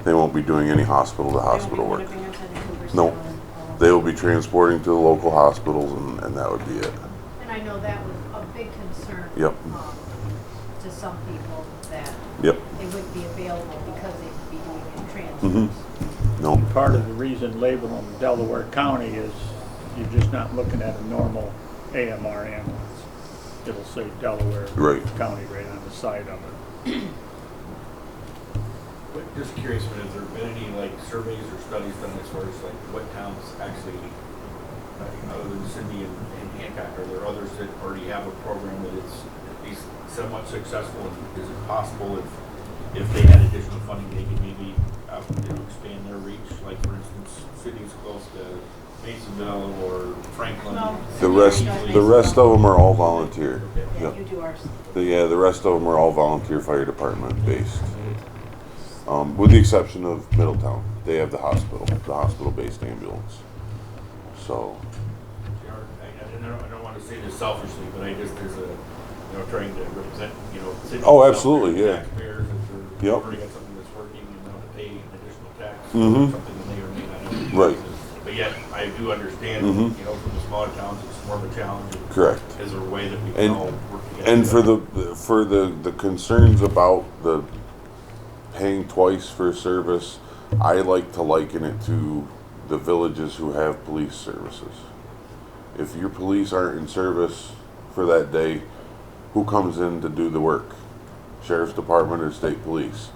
They won't be doing any hospital to hospital They work. won't be going to Binghamton, Cooperstown, No, all of they will be transporting to the local hospitals and that would be it. And I know that was a big concern. Yep. To some people that Yep. they wouldn't be available because they would be doing it Mhm. transfers. No, Part of the reason label them Delaware County is you're just not looking at a normal AMR ambulance. It'll say Delaware Right. County right on the side of it. just curious, but has there been any like surveys or studies done as far as like what towns actually, other than Sydney and Hancock, are there others that already have a program that is at least somewhat successful? And is it possible if they had additional funding, they could maybe expand their reach? Like for instance, cities close to Masonville or Franklin. No. The rest of them are all volunteer. Yeah, Yep. you do ours. The rest of them are all volunteer fire department based. With the exception of Middletown, they have the hospital-based ambulance. So. I don't want to say this selfishly, but I just as a trying to represent cities. Oh, absolutely, yeah. Taxpayers, if they're already got something that's working and now to pay additional tax for something that may or may not have. Right. But yet, I do understand, from the smaller towns, it's more of a challenge. Correct. Is there a way that we can all work together? And for the concerns about the paying twice for service, I like to liken it to the villages who have police services. If your police aren't in service for that day, who comes in to do the work? Sheriff's Department or state police?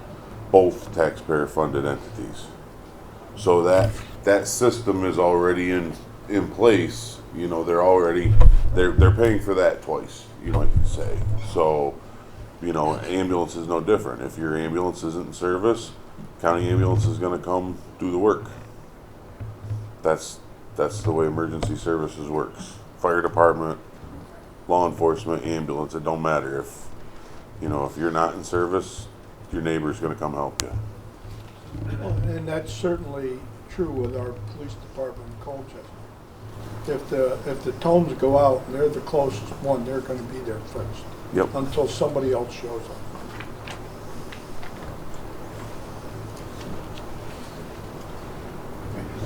Both taxpayer funded entities. So that system is already in place. They're paying for that twice, you could say. So, ambulance is no different. If your ambulance isn't in service, county ambulance is going to come do the work. That's the way emergency services works. Fire department, law enforcement, ambulance, it don't matter. If you're not in service, your neighbor's going to come help you. Well, and that's certainly true with our police department in Colchester. If the tones go out and they're the closest one, they're going to be there first. Yep. Until somebody else shows up.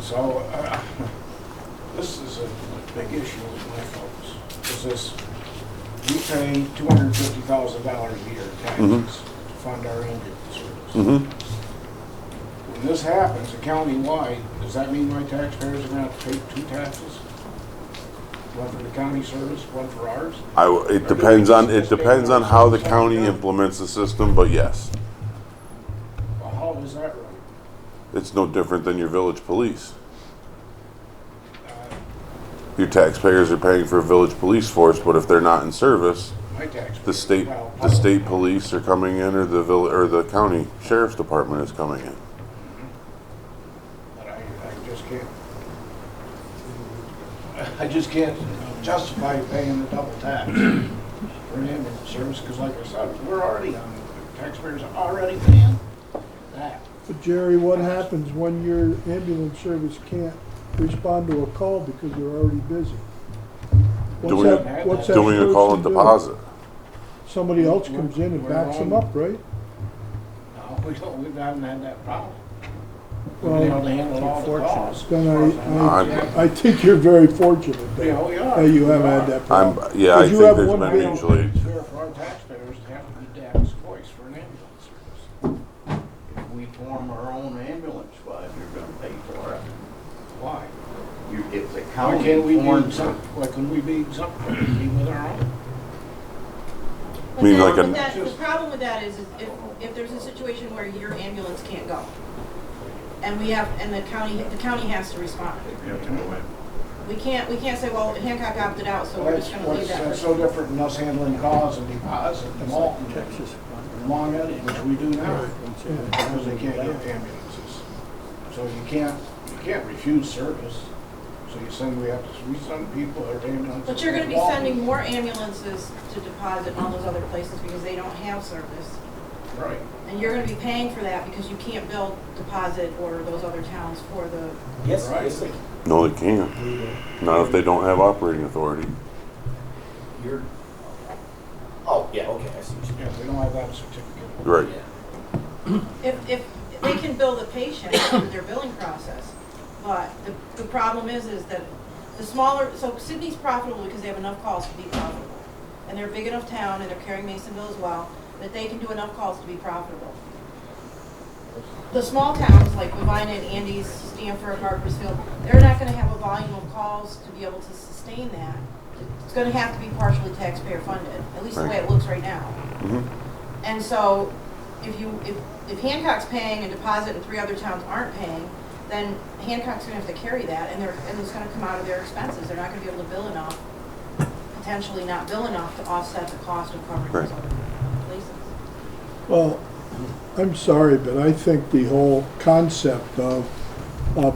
So, this is a big issue with my folks. Is we pay $250,000 a year in taxes to fund our ambulance service. When this happens, county-wide, does that mean my taxpayers are going to have to pay 2 taxes? One for the county service, one for ours? It depends on how the county implements the system, but yes. Well, how is that right? It's no different than your village police. Your taxpayers are paying for a village police force, but if they're not in service, My taxpayers. the state police are coming in, or the county sheriff's department is coming in. But I just can't justify paying the double tax for an ambulance service, because like I said, we're already on, taxpayers are already paying that. But Jerry, what happens when your ambulance service can't respond to a call because they're already busy? What's that Doing a call person and do? deposit. Somebody else comes in and backs them up, right? No, we haven't had that problem. We've Well, been able to handle all the calls. Then I think you're very fortunate Yeah, we are. that you haven't had that problem. I Because think you have there's one been bill. mutually. It's fair for our taxpayers to have to be dad's voice for an ambulance service. If we form our own ambulance fund, you're gonna pay for it. Why? If the Why county can't we be forms, exempt, why couldn't we be exempt with our own? But mean, then, like but an- that, the problem with that is if there's a situation where your ambulance can't go, and the county has to respond. We can't say, well, Hancock opted out, so we're just gonna leave that. That's so different than us handling calls and deposit and malt and Long Island, which we do now, because they can't get ambulances. So you can't refuse service. So we have to send people or ambulances. But you're gonna be sending more ambulances to deposit in all those other places because they don't have service. Right. And you're gonna be paying for that because you can't bill deposit or those other towns for the. Yes, right. No, they can't. Not if they don't have operating authority. oh, yeah, okay, I see what you Yeah, they don't have that certificate. Right. If they can bill the patient through their billing process, but the problem is that the smaller, so Sydney's profitable because they have enough calls to be profitable. And they're a big enough town, and they're carrying Masonville as well, that they can do enough calls to be profitable. The small towns like Vivina and Andes, Stanford, Harpersfield, they're not gonna have a volume of calls to be able to sustain that. It's gonna have to be partially taxpayer funded, at least the way it looks right now. And so, if if Hancock's paying a deposit and 3 other towns aren't paying, then Hancock's gonna have to carry that, and it's gonna come out of their expenses. They're not gonna be able to bill enough, potentially not bill enough to offset the cost of covering those other places. Well, I'm sorry, but I think the whole concept of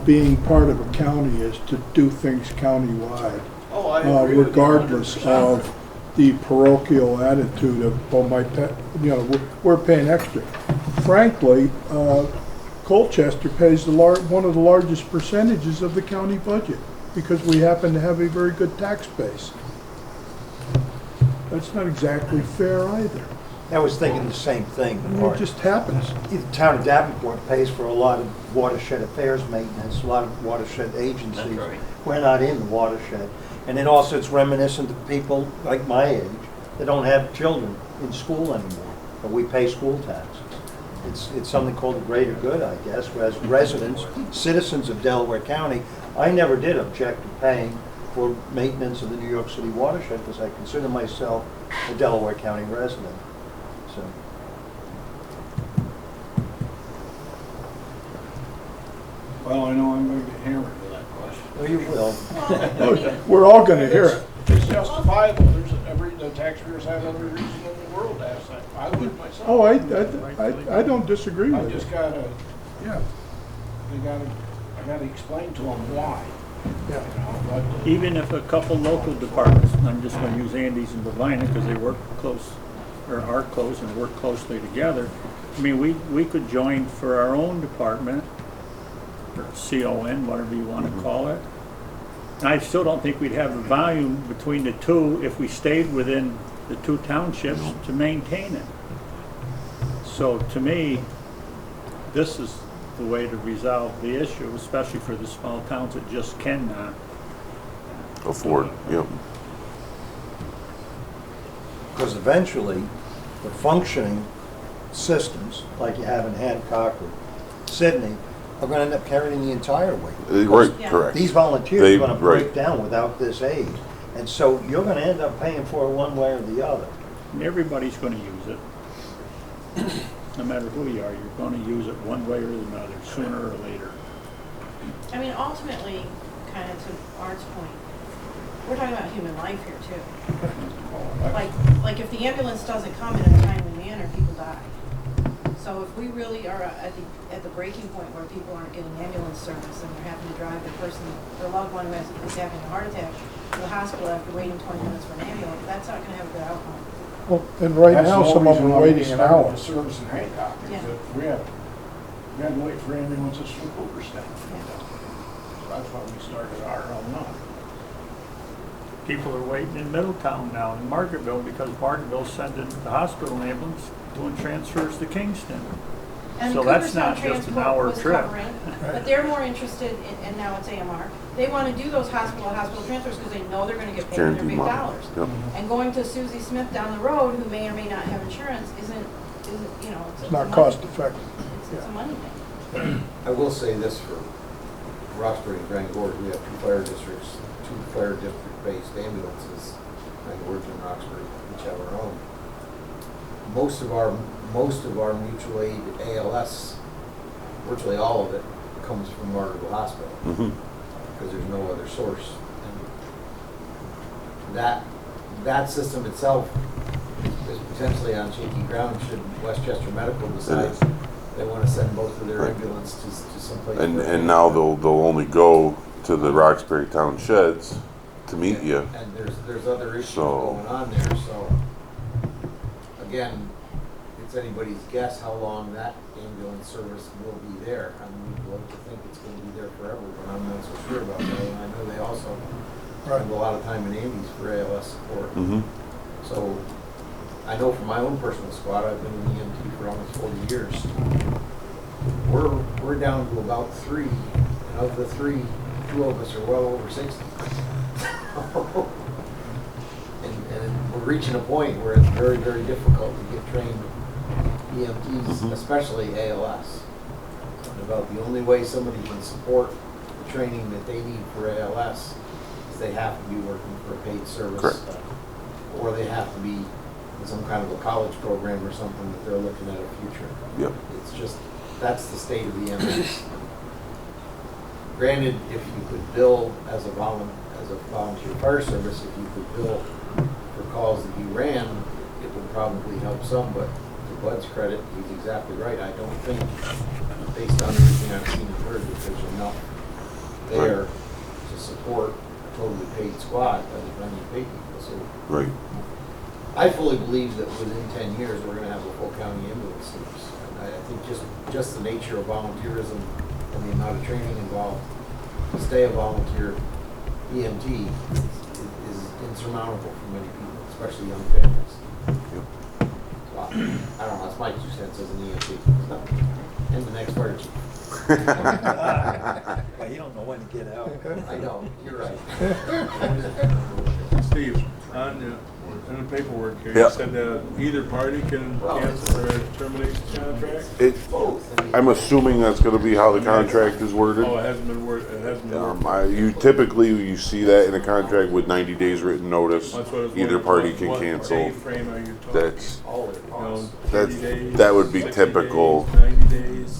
being part of a county is to do things countywide, Oh, I agree with you regardless 100%. of the parochial attitude of, well, we're paying extra. Frankly, Colchester pays one of the largest percentages of the county budget because we happen to have a very good tax base. That's not exactly fair either. I was thinking the same thing. It just happens. The town of Davenport pays for a lot of watershed affairs maintenance, a lot of watershed agencies. That's right. We're not in the watershed. And then also it's reminiscent of people like my age that don't have children in school anymore, but we pay school taxes. It's something called the greater good, I guess, as residents, citizens of Delaware County. I never did object to paying for maintenance of the New York City watershed because I consider myself a Delaware County resident. So. Well, I know I'm going to get hammered with that question. Well, you will. Well, We're all gonna hear it. It's justifiable. The taxpayers have every reason in the world to ask that. I would myself. Oh, I don't disagree I with just you. gotta, Yeah, I gotta explain to them why. yeah. You know, but Even if a couple local departments, I'm just gonna use Andy's and Bovina because they work close, or are close and work closely together. I mean, we could join for our own department, or CON, whatever you wanna call it. And I still don't think we'd have the volume between the two if we stayed within the 2 townships to maintain it. So to me, this is the way to resolve the issue, especially for the small towns that just cannot. Afford, yep. Because eventually, the functioning systems, like you have in Hancock or Sydney, are going to end up carrying the entire weight. Right, Yeah. correct. These volunteers They- are going to break right. down without this aid. And so you're going to end up paying for it one way or the other. And everybody's gonna use it. No matter who you are, you're gonna use it one way or another, sooner or later. I mean, ultimately, kind of to Art's point, we're talking about human life here too. Like if the ambulance doesn't come in a timely manner, people die. So if we really are at the breaking point where people aren't getting ambulance service and they're having to drive their loved one who is having a heart attack to the hospital after waiting 20 minutes for an ambulance, that's not gonna have a good outcome. Well, and right that's now, the some whole of them reason are why we waiting an started hour. the service in Hancock, is Yeah. that we had to wait for ambulances from Cooperstown. So that's why we started our own. People are waiting in Middletown now, in Margaretville, because Margaretville's sending the hospital ambulance doing transfers to Kingston. And So that's Cooperstown not just an Transport hour was trip. covering, but they're more interested in, and now it's AMR, they wanna do those hospital transfers because they know they're gonna get paid their Guaranteed big money. dollars. Yep. And going to Susie Smith down the road, who may or may not have insurance, isn't, you know, it's a It's not money- cost effective. It's a money thing. I will say this for Roxbury and Grand Gorge, we have 2 fire districts, 2 fire district-based ambulances, Grand Gorge and Roxbury, each have our own. Most of our mutual aid ALS, virtually all of it, comes from Margaretville Hospital, Mhm. because there's no other source. And that system itself is potentially on shaky ground should Westchester Medical decide is. they want to send both of their Right. ambulance to someplace. And where- and now they'll only go to the Roxbury Town sheds to meet you. And there's other issues So- going on there, so, again, it's anybody's guess how long that ambulance service will be there. I mean, we'd love to think it's gonna be there forever, but I'm not so sure about that, and I know they also spend a lot of time in Andes for ALS support. Mhm. So, I know from my own personal squad, I've been in EMT for almost 40 years. We're down to about 3, and of the 3, 2 of us are well over 60. and we're reaching a point where it's very, very difficult to get trained EMTs, especially ALS. And about the only way somebody can support the training that they need for ALS is they have to be working for a paid service. Correct. Or they have to be some kind of a college program or something that they're looking at a future. Yep. It's just, that's the state of the ambulance. Granted, if you could bill as a volunteer fire service, if you could bill for calls that you ran, it would probably help some, but to Bud's credit, he's exactly right. I don't think, based on everything I've seen and heard, that there's enough there to support a totally paid squad by the time you pay people. So Right. I fully believe that within 10 years, we're gonna have a full county ambulance service. And I think just the nature of volunteerism and the amount of training involved to stay a volunteer EMT is insurmountable for many people, especially young families. Yep. So I don't know, that's my 2 cents as an EMT. No. And the next fire chief. Well, you don't know when to get out. I know, you're right. Steve, on the paperwork here, Yeah. you said either party can cancel or terminate the contract? I'm assuming that's gonna be how the contract is worded. Oh, it hasn't been worded, it hasn't been worded. You typically, you see that in a contract with 90 days written notice. That's what I was Either wondering, party what- can what cancel. day frame are you talking? That's, You know, that's, 30 days, that would be 60 typical. days, 90 days?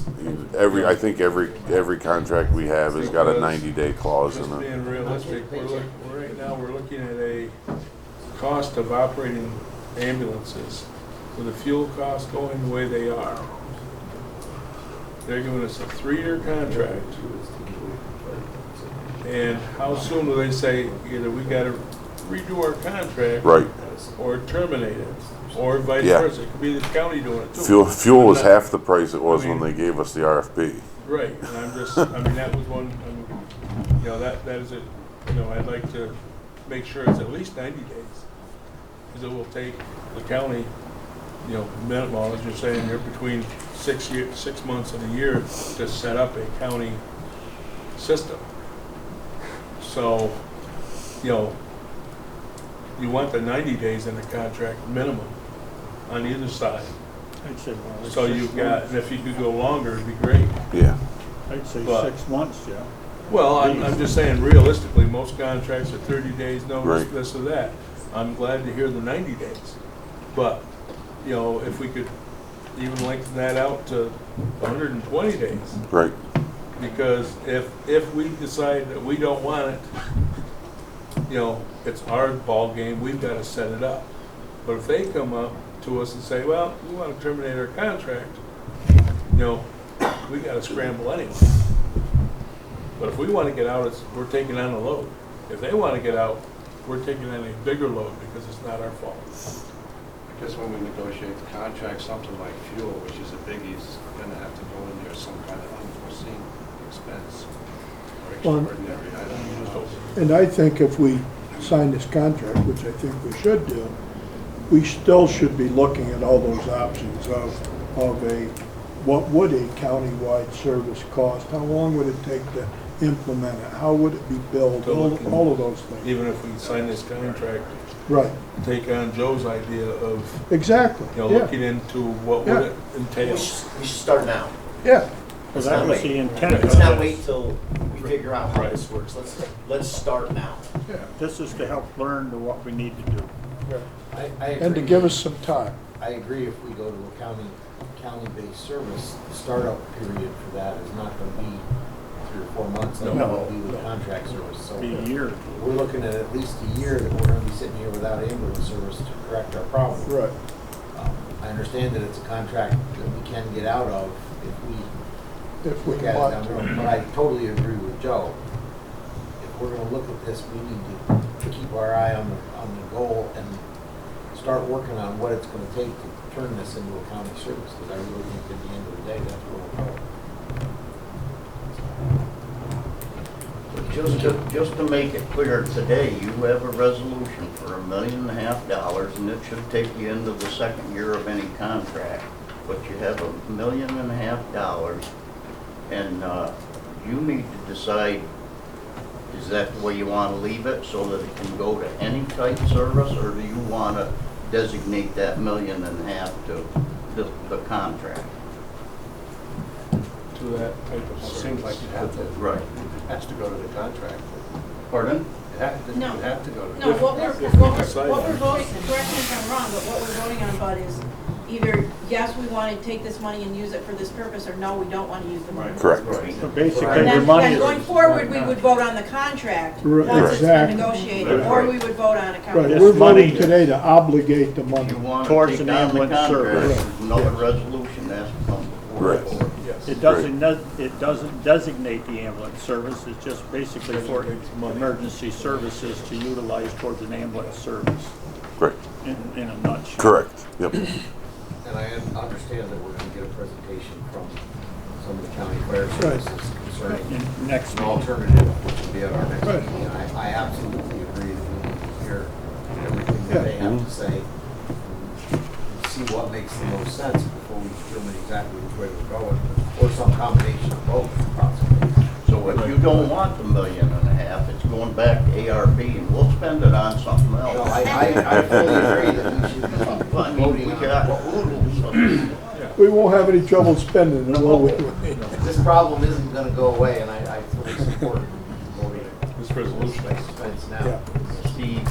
I think every contract we have has got a 90-day clause in Just it. being realistic, right now, we're looking at a cost of operating ambulances with the fuel costs going the way they are. They're giving us a 3-year contract. And how soon do they say either we gotta redo our contract? Right. Or terminate it, or vice Yeah. versa. It could be the county doing it too. Fuel was I'm not- half the price it was I mean- when they gave us the RFP. Right, and I'm just, I mean, that was one, you know, that is it, you know, I'd like to make sure it's at least 90 days. Because it will take the county, you know, minimum, as you're saying, you're between 6 months and a year to set up a county system. So, you know, you want the 90 days in the contract minimum on either side. I'd say more. So you've got, and if you could go longer, it'd be great. Yeah. I'd say But- 6 months, yeah. Well, I'm just saying realistically, most contracts are 30 days notice, Right. this or that. I'm glad to hear the 90 days. But, you know, if we could even lengthen that out to 120 days. Right. Because if we decide that we don't want it, you know, it's our ball game, we've got to set it up. But if they come up to us and say, well, we want to terminate our contract, you know, we got to scramble anyway. But if we want to get out, we're taking on a load. If they want to get out, we're taking on a bigger load because it's not our fault. I guess when we negotiate the contract, something like fuel, which is a biggie, is gonna have to go in there some kind of unforeseen expense or Well, extraordinary item. And I think if we sign this contract, which I think we should do, we still should be looking at all those options of what would a countywide service cost? How long would it take to implement it? How would it be billed? All of those things. Even if we sign this contract, Right, take on Joe's idea of, exactly, you know, yeah, looking into what would it entail. We should start now. yeah. Because that was the intent Let's of not this. wait till we figure out how this works. Let's start now. This is to help learn to what we need to do. I And to agree. give us some time. I agree if we go to a county-based service, the startup period for that is not gonna be 3 or 4 months like it will be with contract service. So Be a year. we're looking at least a year that we're gonna be sitting here without ambulance service to correct our problem. Right. I understand that it's a contract that we can get out of if we look at it want down to. the road, but I totally agree with Joe. If we're gonna look at this, we need to keep our eye on the goal and start working on what it's gonna take to turn this into a county service, because I really think at the end of the day, that's where we're going. Just to make it clear, today you have a resolution for $1.5 million, and it should take you into the second year of any contract. But you have $1.5 million, and you need to decide, is that the way you want to leave it, so that it can go to any type service, or do you want to designate that $1.5 million to the contract? To that type of It service. seems like you have to, Right. it has to go to the contract. Pardon? It No. You have to go to. No, what we're voting, correct me if I'm wrong, but what we're voting on, Bud, is either, yes, we want to take this money and use it for this purpose, or no, we don't want to use the money. Correct. So basically, And your then, money then is. going forward, we would vote on the contract, Right, once it's been exactly. negotiated, or we would vote on a Right, contract. we're money- voting today to obligate the money. You want to Towards take an on the ambulance contract, service. there's another resolution that has to come before. Right. the board. It doesn't designate the ambulance service, it's just basically for emergency services to utilize towards an ambulance service, Right, in a nutshell. correct, yep. And I understand that we're gonna get a presentation from some of the county fire services concerning Next an meeting. alternative, which will be at our next Right. meeting. And I absolutely agree that we need to hear everything that they have to say, and see what makes the most sense before we determine exactly which way we're going, or some combination of both, possibly. So if you don't want the $1.5 million, it's going back to ARP and we'll spend it on something else. No, I fully agree that we should be I mean, we voting got on oodles. We won't have any trouble spending it, will we? this problem isn't gonna go away, and I fully support voting this resolution expense now. Yeah. Steve,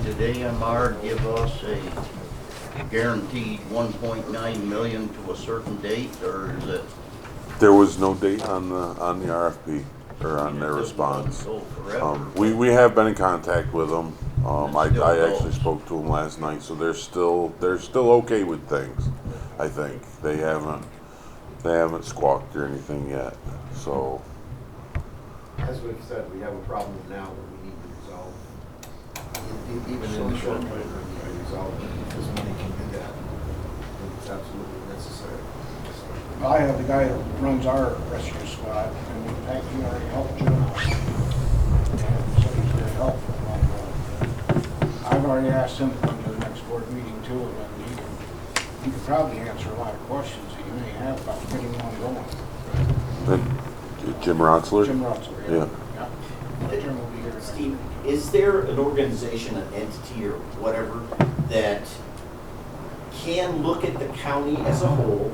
did AMR give us a guaranteed 1.9 million to a certain date, or is it? There was no date on the RFP, or on their response. Go forever. We have been in contact with them. I Still actually goes. spoke to them last night, so they're still okay with things, I think. They haven't squawked or anything yet, so. As we've said, we have a problem now that we need to resolve. Even in the short term, we need to resolve it. This money can do that. It's absolutely necessary. I have the guy that runs our rescue squad, and in fact, he already helped Jim out. And so he's very helpful. I've already asked him to come to the next board meeting too, and he can probably answer a lot of questions that you may have about getting one going. Jim Rotzler? Jim Russell, Yeah. yeah. Jim will be here. Steve, is there an organization, an entity, or whatever that can look at the county as a whole,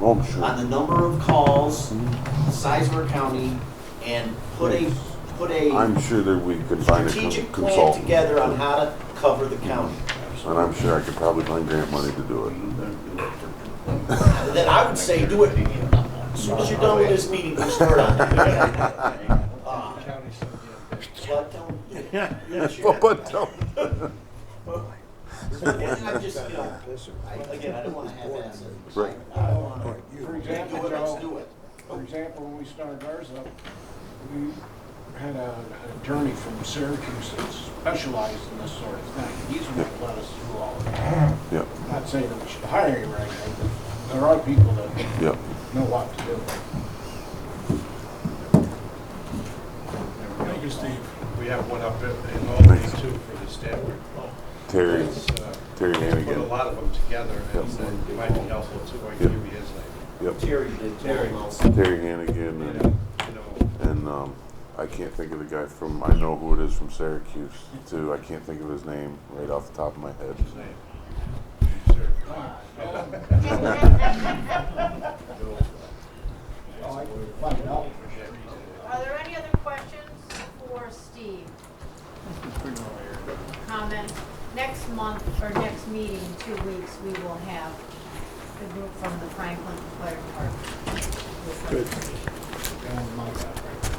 Oh, I'm sure. on the number of calls, the size of our county, and put a I'm sure that we could find a strategic plan consultant. together on how to cover the county? And I'm sure I could probably find grant money to do it. Then I would say do it, as soon as you're done with this meeting, we'll start on it. But don't. But don't. I'm just, again, I don't want to have that. Right. I don't want to. For example, Do it, let's Joe, do it. for example, when we started ours up, we had an attorney from Syracuse that specialized in this sort of thing. He's the one that let us do all of that. Yep, Not saying that we should hire him or anything, but there are people that yep. know what to do. Thank you, Steve. We have one up in Albany too for the Stanford. Terry Put a Hannigan. lot of them together, and it might be helpful too. I can give you his name. Yep. Terry did. Terry Hannigan and I can't think of the guy from, I know who it is from Syracuse too. I can't think of his name right off the top of my head. His name. Are there any other questions for Steve? Comments? Next month, or next meeting, in 2 weeks, we will have the group from the Franklin Fire Department. Good.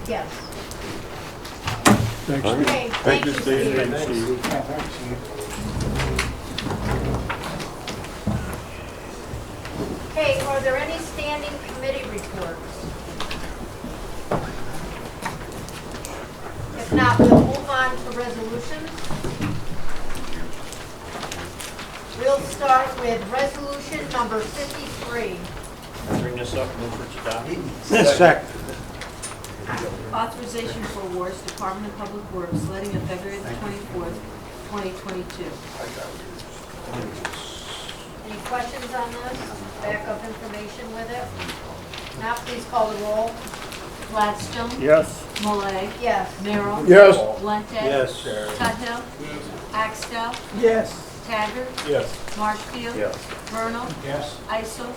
Yes. Thanks. Okay, Thank you, Steve. Yeah, thanks, Steve. Okay, are there any standing committee reports? If not, we'll move on to resolutions. We'll start with resolution number 53. Bring this up, move for adoption. Second. Authorization for awards, Department of Public Works, letting of February the 24th, 2022. Any questions on this? Backup information with it? Now, please call the roll. Gladstone. Yes. Malay. Yes. Merrill. Yes. Valente. Yes. Tuthill. Axtell. Yes. Taggart. Yes. Marshfield. Yes. Vernal. Yes. Isel.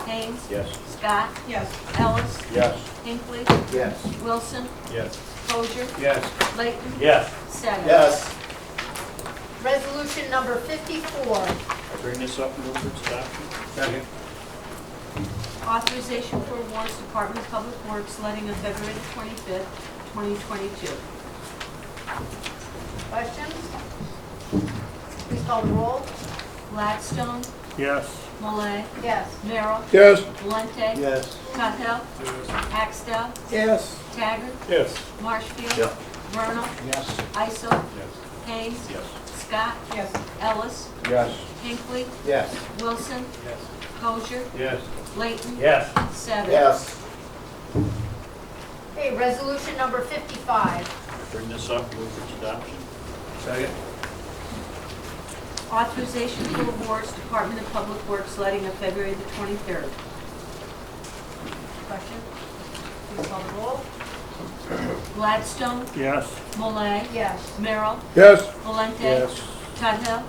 Haynes. Yes. Scott. Yes. Ellis. Yes. Hinckley. Yes. Wilson. Yes. Kosher, Yes. Layton, Yes. Savage. Resolution number 54, I bring this up and move its adoption. Second. Authorization for awards, Department of Public Works, letting of February 25th, 2022. questions? Please call the roll. Gladstone, Yes. Malay, Yes. Merrill, Yes. Valente, Yes. Tuttle, Axtell, Yes. Taggart, Yes. Marshfield, Yep. Vernal, Yes. Isel, Haynes, Scott, Yes. Ellis, Yes. Hinckley, Yes. Wilson, Kosher, Yes. Layton, Yes. Savage. Okay, resolution number 55, I bring this up and move its adoption. Second. Authorization for awards, Department of Public Works, letting of February the 23rd. question? Please call the roll. Gladstone, Yes. Malay, Yes. Merrill, Yes. Valente, Tuttle,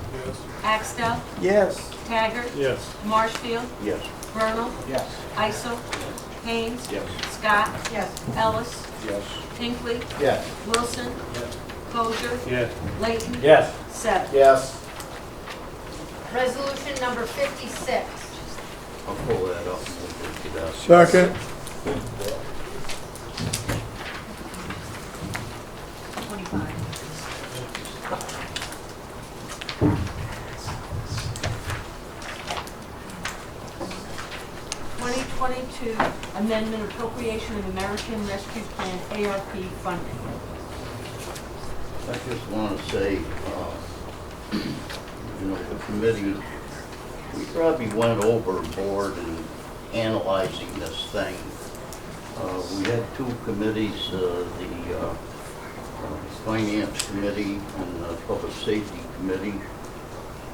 Axtell, Yes. Taggart, Yes. Marshfield, Yes. Vernal, Yes. Isel, Haynes, Yes. Scott, Yes. Ellis, Yes. Hinckley, Yes. Wilson, Kosher, Yes. Layton, Yes. Savage. Yes. Resolution number 56, I'll pull that up and move its adoption. Second. 25. Amendment appropriation of American Rescue Plan ARP funding. I just want to say, the committee, we probably went overboard in analyzing this thing. We had two committees, the Finance Committee and the Public Safety Committee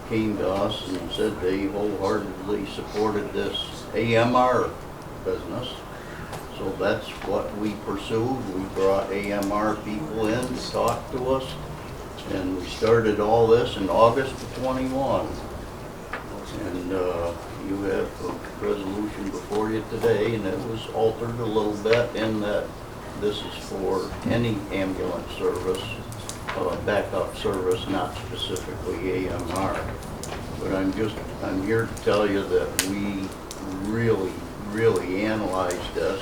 came to us and said they wholeheartedly supported this AMR business. So that's what we pursued. We brought AMR people in to talk to us, and we started all this in August of '21. And you have a resolution before you today, and it was altered a little bit in that this is for any ambulance service, backup service, not specifically AMR. But I'm here to tell you that we really analyzed this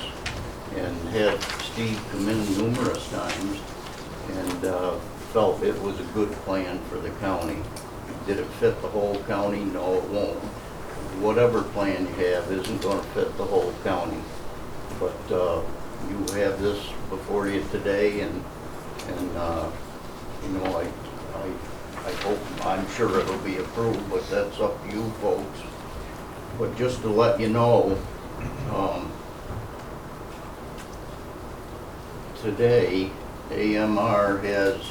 and had Steve come in numerous times and felt it was a good plan for the county. Did it fit the whole county? No, it won't. Whatever plan you have isn't going to fit the whole county. But you have this before you today, and I hope, I'm sure it'll be approved, but that's up to you folks. But just to let you know, today, AMR has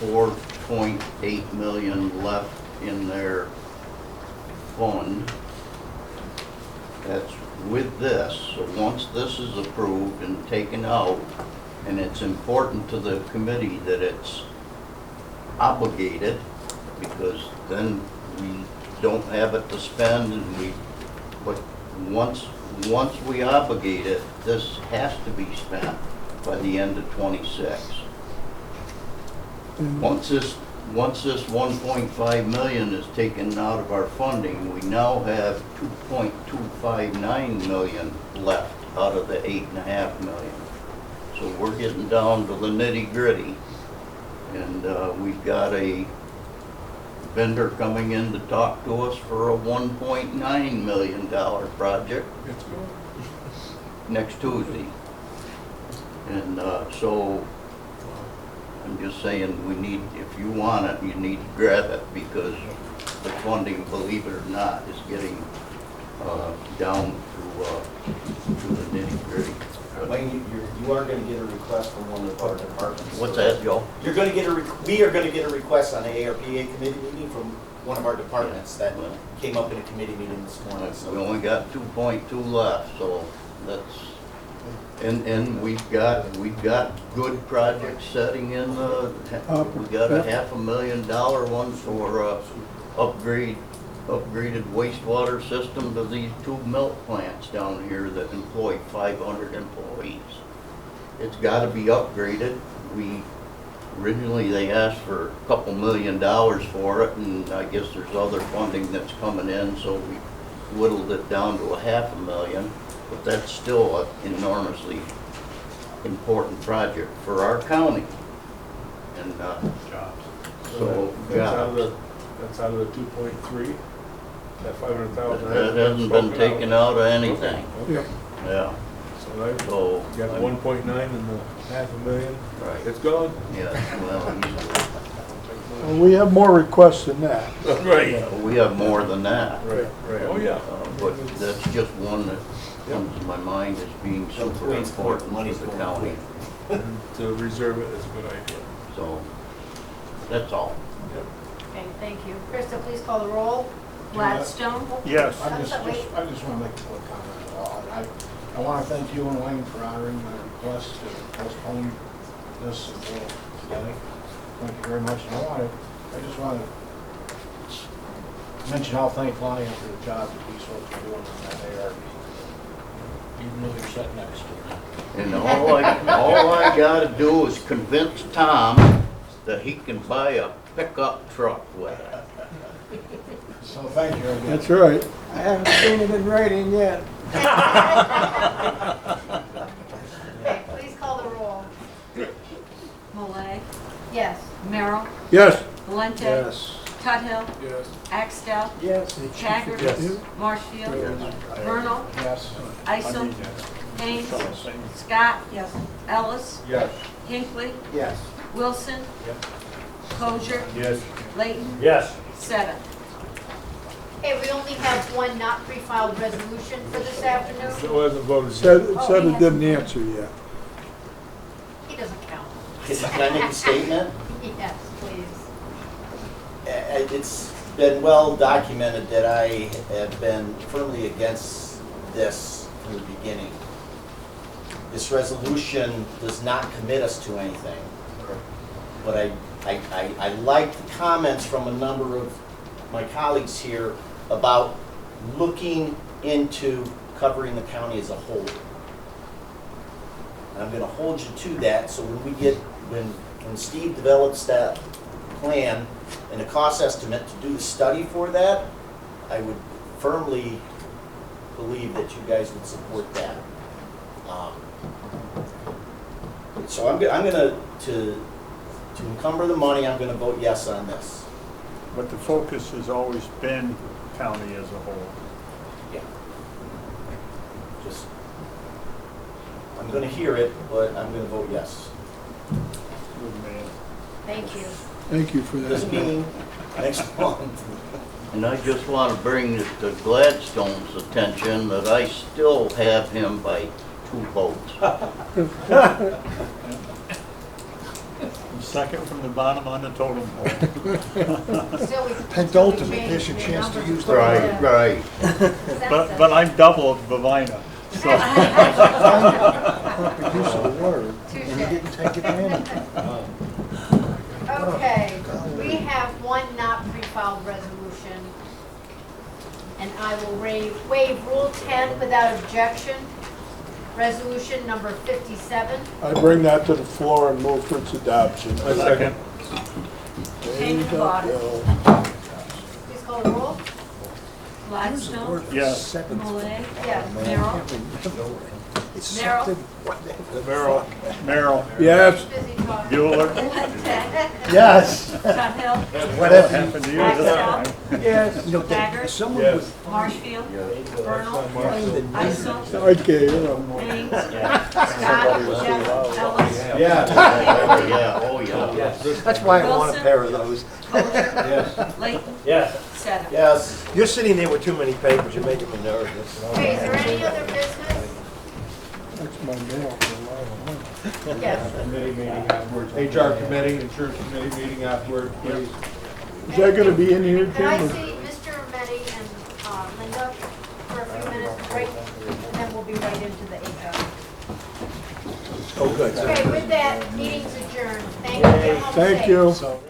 4.8 million left in their fund. That's with this. So once this is approved and taken out, and it's important to the committee that it's obligated, because then we don't have it to spend, and but once we obligate it, this has to be spent by the end of '26. Once this 1.5 million is taken out of our funding, we now have 2.259 million left out of the 8.5 million. So we're getting down to the nitty gritty, and we've got a vendor coming in to talk to us for a $1.9 million project next Tuesday. And so I'm just saying, we need, if you want it, you need to grab it, because the funding, believe it or not, is getting down to the nitty gritty. Wayne, you are going to get a request from one of our departments. What's that, Joe? You're going to get we are going to get a request on the ARPA committee meeting from one of our departments that came up in a committee meeting this morning. So We only got 2.2 left, so that's, and we've got good projects setting in. We got a $500,000 one for upgraded wastewater system to these two milk plants down here that employ 500 employees. It's got to be upgraded. Originally, they asked for a couple $1 million for it, and I guess there's other funding that's coming in, so we whittled it down to $500,000. But that's still an enormously important project for our county. And so jobs. That's out of the 2.3, that 500,000. That hasn't been taken out of anything. Yeah. Yeah. So You got 1.9 and the $500,000. Right. It's gone. Yeah, well, Well, we have more requests than that. Right. we have more than that. Right. Oh yeah. But that's just one that comes to my mind as being super important to the county. And to reserve it is a good idea. So that's all. Okay, thank you. Krista, please call the roll. Gladstone. Yes. I just want to make a quick comment. I want to thank you and Wayne for honoring my request to postpone this until today. Thank you very much. And I just want to mention how thankful I am for the job that these folks are doing on that ARP. Even though they're sitting next to me. And all I gotta do is convince Tom that he can buy a pickup truck with it. So thank you again. That's right. I haven't seen it in writing yet. Okay, please call the roll. Malay. Yes. Merrill. Yes. Valente. Yes. Tuthill. Yes. Axtell. Yes. Taggart. Yes. Marshfield. Vernal. Yes. Isel. Haynes. Scott. Yes. Ellis. Yes. Hinckley. Yes. Wilson. Kosher. Yes. Layton. Yes. 7. Okay, we only have one not pre-filed resolution for this afternoon. So it hasn't voted. Said it didn't answer yet. He doesn't count. Can I make a statement? Yes, please. It's been well documented that I have been firmly against this from the beginning. This resolution does not commit us to anything. But I like the comments from a number of my colleagues here about looking into covering the county as a whole. And I'm going to hold you to that, so when Steve develops that plan and a cost estimate to do the study for that, I would firmly believe that you guys would support that. So I'm going to encumber the money, I'm going to vote yes on this. But the focus has always been county as a whole. Yeah. I'm going to hear it, but I'm going to vote yes. Good man. Thank you. Thank you for that. Doesn't mean next month. And I just want to bring it to Gladstone's attention that I still have him by 2 votes. Second from the bottom on the totem pole. Still, we Penultimate, change there's your the chance to numbers. use the Right, right. But I'm double Vavina, so. proper use of the word, and you didn't take advantage of it. Okay, we have one not pre-filed resolution, and I will waive Rule 10 without objection. Resolution number 57. I bring that to the floor and move for its adoption. A second. Change the body. Please call the roll. Gladstone. Yes. Malay. Yes. Merrill. It's Merrill. something, what the hell? Merrill. Yes. Busy talking. Bueller. Valente. Yes. Tuthill. What Whatever. happened to you this time? Yes. You know, Taggart. someone Yes. would Marshfield. Vernal. find the name. Isel. Okay, Haynes. Scott. Ellis. Yeah, oh yeah. That's why I want a Wilson. pair of those. Kosher. Layton. Yes. 7. Yes. You're sitting there with too many papers, you're making me nervous. Okay, is there any other business? That's my mail for a lot of money. Yes. Committee meeting afterwards. HR committee, insurance committee meeting afterward, please. Is that gonna be in here, Could I Jim? see Mr. Metty and Linda for a few minutes break, and then we'll be right into the HR. Oh, good. Okay, with that, meeting's adjourned. Thank you. Get home Thank safe. you. So.